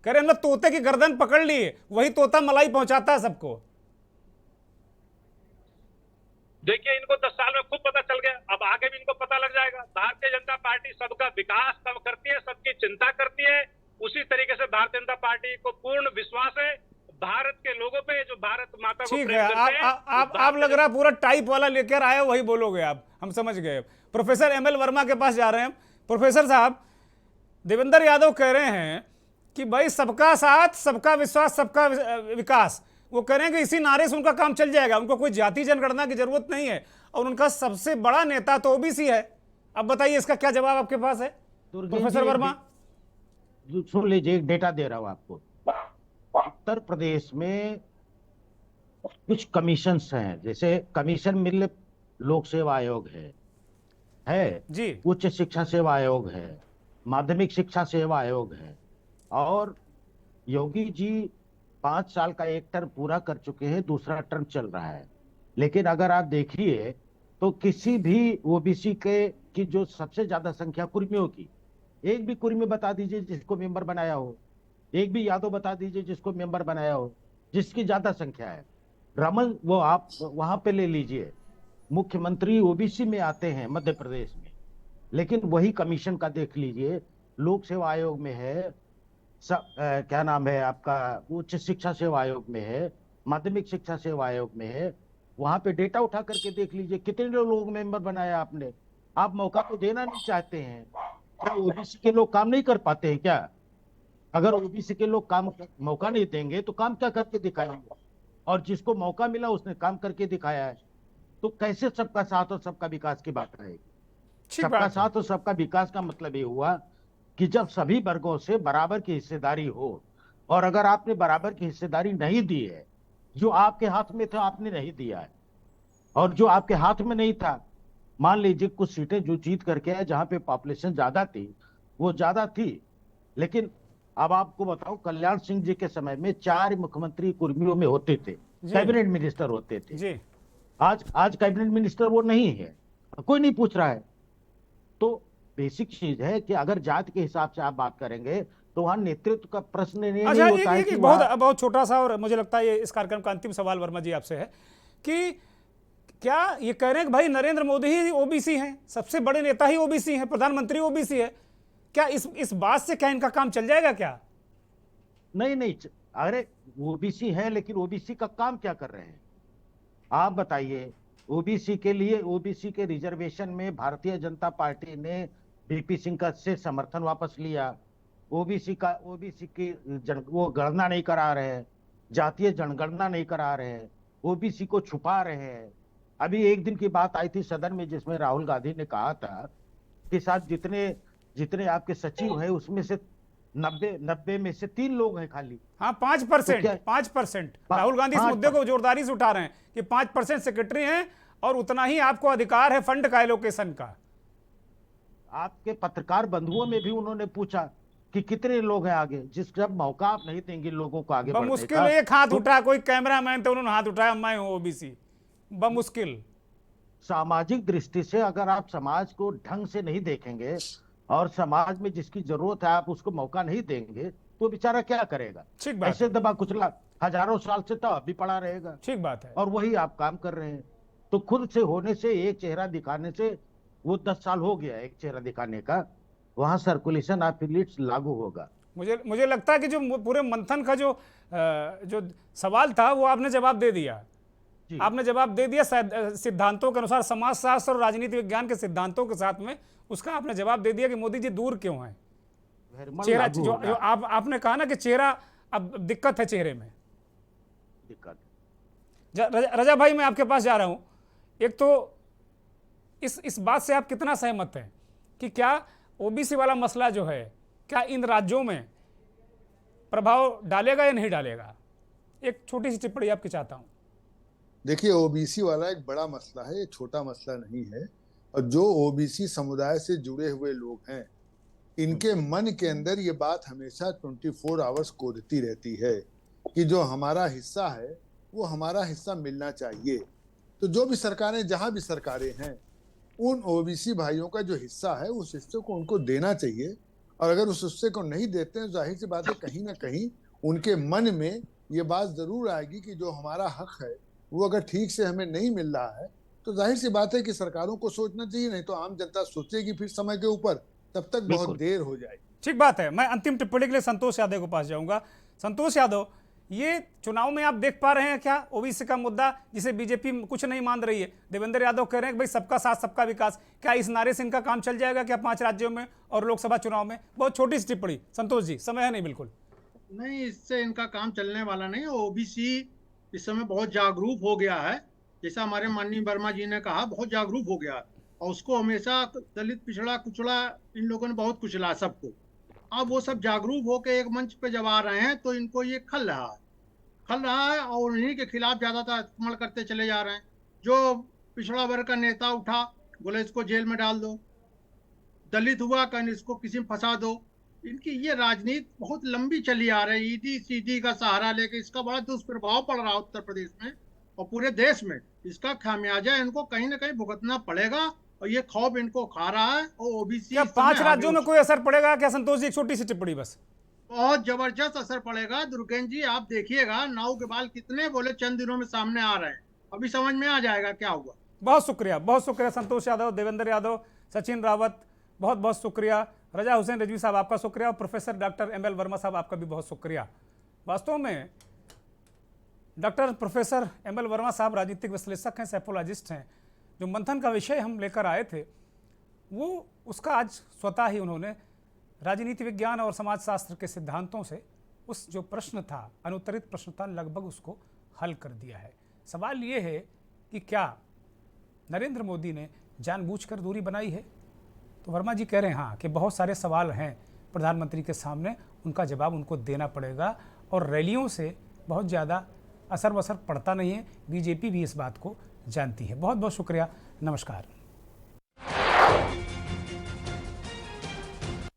कह रहे हैं हमने तोते की गर्दन पकड़ ली है, वही तोता मलाई पहुंचाता है सबको। देखिए, इनको 10 साल में खूब पता चल गया। अब आगे भी इनको पता लग जाएगा। भारतीय जनता पार्टी सबका विकास कब करती है, सबकी चिंता करती है। उसी तरीके से भारतीय जनता पार्टी को पूर्ण विश्वास है भारत के लोगों पे, जो भारत माता को ठीक प्रेम है। करते हैं। आप लग रहा है पूरा टाइप वाला लेकर आए, वही बोलोगे आप, हम समझ गए। प्रोफेसर एमएल वर्मा के पास जा रहे हैं। प्रोफेसर साहब, देवेंद्र यादव कह रहे हैं कि भाई सबका साथ, सबका विश्वास, सबका विकास, वो कह रहे हैं कि इसी नारे से उनका काम चल जाएगा, उनको कोई जाति जनगणना की जरूरत नहीं है, और उनका सबसे बड़ा नेता तो ओबीसी है। अब बताइए इसका क्या जवाब आपके पास है प्रोफेसर वर्मा? सुन लीजिए, एक डेटा दे रहा हूं आपको। उत्तर प्रदेश में कुछ कमीशंस हैं, जैसे कमीशन मिल लोक सेवा आयोग है जी, उच्च शिक्षा सेवा आयोग है, माध्यमिक शिक्षा सेवा आयोग है, और योगी जी 5 साल का एक टर्म पूरा कर चुके हैं, दूसरा टर्म चल रहा है। लेकिन अगर आप देखिए तो किसी भी ओबीसी के की जो सबसे ज्यादा संख्या कुर्मियों की, एक भी कुर्मी बता दीजिए जिसको मेंबर बनाया हो, एक भी यादव बता दीजिए जिसको मेंबर बनाया हो, जिसकी ज्यादा संख्या है। रमन, वो आप वहां पे ले लीजिए, मुख्यमंत्री ओबीसी में आते हैं मध्य प्रदेश में, लेकिन वही कमीशन का देख लीजिए, लोक सेवा आयोग में है, क्या नाम है आपका, उच्च शिक्षा सेवा आयोग में है, माध्यमिक शिक्षा सेवा आयोग में है। वहां पे डेटा उठा करके देख लीजिए कितने लोग मेंबर बनाया आपने। आप मौका तो देना नहीं चाहते हैं। क्या ओबीसी के लोग काम नहीं कर पाते हैं क्या? अगर ओबीसी के लोग काम मौका नहीं देंगे तो काम क्या करके दिखाएंगे? और जिसको मौका मिला उसने काम करके दिखाया है, तो कैसे सबका साथ और सबका विकास की बात रहेगी? सबका साथ और सबका विकास का मतलब ये हुआ कि जब सभी वर्गों से बराबर की हिस्सेदारी हो, और अगर आपने बराबर की हिस्सेदारी नहीं दी है, जो आपके हाथ में था आपने नहीं दिया है, और जो आपके हाथ में नहीं था, मान लीजिए कुछ सीटें जो जीत करके आए जहां पे पॉपुलेशन ज्यादा थी, वो ज्यादा थी, लेकिन अब आपको बताऊं, कल्याण सिंह जी के समय में 4 मुख्यमंत्री कुर्मियों में होते थे, कैबिनेट मिनिस्टर होते थे जी। आज कैबिनेट मिनिस्टर वो नहीं है, कोई नहीं पूछ रहा है। तो बेसिक चीज है कि अगर जात के हिसाब से आप बात करेंगे तो वहां नेतृत्व का प्रश्न नहीं होता है। एक बहुत छोटा सा, और मुझे लगता है ये इस कार्यक्रम का अंतिम सवाल वर्मा जी आपसे है कि क्या ये कह रहे हैं कि भाई नरेंद्र मोदी ही ओबीसी हैं, सबसे बड़े नेता ही ओबीसी हैं, प्रधानमंत्री ओबीसी है, क्या इस बात से क्या इनका काम चल जाएगा क्या? नहीं, अरे ओबीसी है, लेकिन ओबीसी का काम क्या कर रहे हैं आप बताइए? ओबीसी के लिए, ओबीसी के रिजर्वेशन में भारतीय जनता पार्टी ने बीपी सिंह का से समर्थन वापस लिया। ओबीसी की वो गणना नहीं करा रहे हैं, जातीय जनगणना नहीं करा रहे हैं, ओबीसी को छुपा रहे हैं। अभी एक दिन की बात आई थी सदन में जिसमें राहुल गांधी ने कहा था कि साथ जितने आपके सचिव हैं उसमें से 90 में से 3 लोग हैं खाली। हाँ, 5%। राहुल गांधी इस मुद्दे को जोरदारी से उठा रहे हैं कि 5% सेक्रेटरी हैं और उतना ही आपको अधिकार है फंड का एलोकेशन का। आपके पत्रकार बंधुओं में भी उन्होंने पूछा कि कितने लोग हैं आगे, जब मौका आप नहीं देंगे लोगों को आगे बढ़ने का। मुश्किल एक हाथ उठा, कोई कैमरामैन तो उन्होंने हाथ उठाया, मैं हूं ओबीसी, बमुश्किल। सामाजिक दृष्टि से अगर आप समाज को ढंग से नहीं देखेंगे और समाज में जिसकी जरूरत है आप उसको मौका नहीं देंगे तो बेचारा क्या करेगा? ऐसे दबा कुचला हजारों साल से तो अभी पड़ा रहेगा। ठीक बात है। और वही आप काम कर रहे हैं। तो खुद से होने से, एक चेहरा दिखाने से, वो 10 साल हो गया एक चेहरा दिखाने का, वहां सर्कुलेशन ऑफ इलिट्स लागू होगा। मुझे लगता है कि जो पूरे मंथन का जो सवाल था वो आपने जवाब दे दिया। आपने जवाब दे दिया सिद्धांतों के अनुसार, समाजशास्त्र और राजनीति विज्ञान के सिद्धांतों के साथ में उसका आपने जवाब दे दिया कि मोदी जी दूर क्यों हैं। चेहरा जो आपने कहा ना कि चेहरा, अब दिक्कत है चेहरे में, दिक्कत। रजा भाई, मैं आपके पास जा रहा हूं। एक तो इस बात से आप कितना सहमत हैं कि क्या ओबीसी वाला मसला जो है क्या इन राज्यों में प्रभाव डालेगा या नहीं डालेगा? एक छोटी सी टिप्पणी आपकी चाहता हूं। देखिए, ओबीसी वाला एक बड़ा मसला है, ये छोटा मसला नहीं है। और जो ओबीसी समुदाय से जुड़े हुए लोग हैं, इनके मन के अंदर ये बात हमेशा 24 आवर्स कोदती रहती है कि जो हमारा हिस्सा है वो हमारा हिस्सा मिलना चाहिए। तो जो भी सरकारें, जहां भी सरकारें हैं, उन ओबीसी भाइयों का जो हिस्सा है उस हिस्से को उनको देना चाहिए। और अगर उस हिस्से को नहीं देते हैं, जाहिर सी बात है कहीं ना कहीं उनके मन में ये बात जरूर आएगी कि जो हमारा हक है वो अगर ठीक से हमें नहीं मिल रहा है तो जाहिर सी बात है कि सरकारों को सोचना चाहिए, नहीं तो आम जनता सोचेगी फिर समय के ऊपर, तब तक बहुत देर हो जाएगी। ठीक बात है। मैं अंतिम टिप्पणी के लिए संतोष यादव के पास जाऊंगा। संतोष यादव, ये चुनाव में आप देख पा रहे हैं क्या ओबीसी का मुद्दा जिसे बीजेपी कुछ नहीं मान रही है? देवेंद्र यादव कह रहे हैं कि भाई सबका साथ सबका विकास, क्या इस नारे से इनका काम चल जाएगा क्या 5 राज्यों में और लोकसभा चुनाव में? बहुत छोटी सी टिप्पणी संतोष जी, समय है नहीं बिल्कुल। नहीं, इससे इनका काम चलने वाला नहीं। ओबीसी इस समय बहुत जागरूक हो गया है, जैसा हमारे माननीय वर्मा जी ने कहा, बहुत जागरूक हो गया है। और उसको हमेशा दलित पिछड़ा कुचड़ा इन लोगों ने बहुत कुचला सबको। अब वो सब जागरूक होकर एक मंच पे जब आ रहे हैं तो इनको ये खल रहा है और उन्हीं के खिलाफ ज्यादातर आक्रमण करते चले जा रहे हैं। जो पिछड़ा वर्ग का नेता उठा, बोले इसको जेल में डाल दो, दलित हुआ कहीं इसको किसी में फंसा दो। इनकी ये राजनीति बहुत लंबी चली आ रही है, ईडी सीडी का सहारा लेके। इसका बड़ा दुष्प्रभाव पड़ रहा है उत्तर प्रदेश में और पूरे देश में। इसका खामियाजा इनको कहीं ना कहीं भुगतना पड़ेगा और ये खौफ इनको खा रहा है। और ओबीसी क्या 5 राज्यों में कोई असर पड़ेगा क्या संतोष जी? एक छोटी सी टिप्पणी बस। बहुत जबरदस्त असर पड़ेगा दुर्गेश जी। आप देखिएगा नाव के बाल कितने बोले चंद दिनों में सामने आ रहे हैं, अभी समझ में आ जाएगा क्या हुआ। बहुत शुक्रिया संतोष यादव, देवेंद्र यादव, सचिन रावत, बहुत बहुत शुक्रिया। रजा हुसैन रिजवी साहब आपका शुक्रिया और प्रोफेसर डॉक्टर ML वर्मा साहब आपका भी बहुत शुक्रिया। वास्तव में डॉक्टर प्रोफेसर ML वर्मा साहब राजनीतिक विश्लेषक हैं, साइकोलॉजिस्ट हैं। जो मंथन का विषय हम लेकर आए थे वो उसका आज स्वतः ही उन्होंने राजनीति विज्ञान और समाजशास्त्र के सिद्धांतों से उस जो प्रश्न था, अनुत्तरित प्रश्न था, लगभग उसको हल कर दिया है। सवाल ये है कि क्या नरेंद्र मोदी ने जानबूझकर दूरी बनाई है? तो वर्मा जी कह रहे हैं हाँ, कि बहुत सारे सवाल हैं प्रधानमंत्री के सामने, उनका जवाब उनको देना पड़ेगा और रैलियों से बहुत ज़्यादा असर वसर पड़ता नहीं है। बीजेपी भी इस बात को जानती है। बहुत बहुत शुक्रिया, नमस्कार।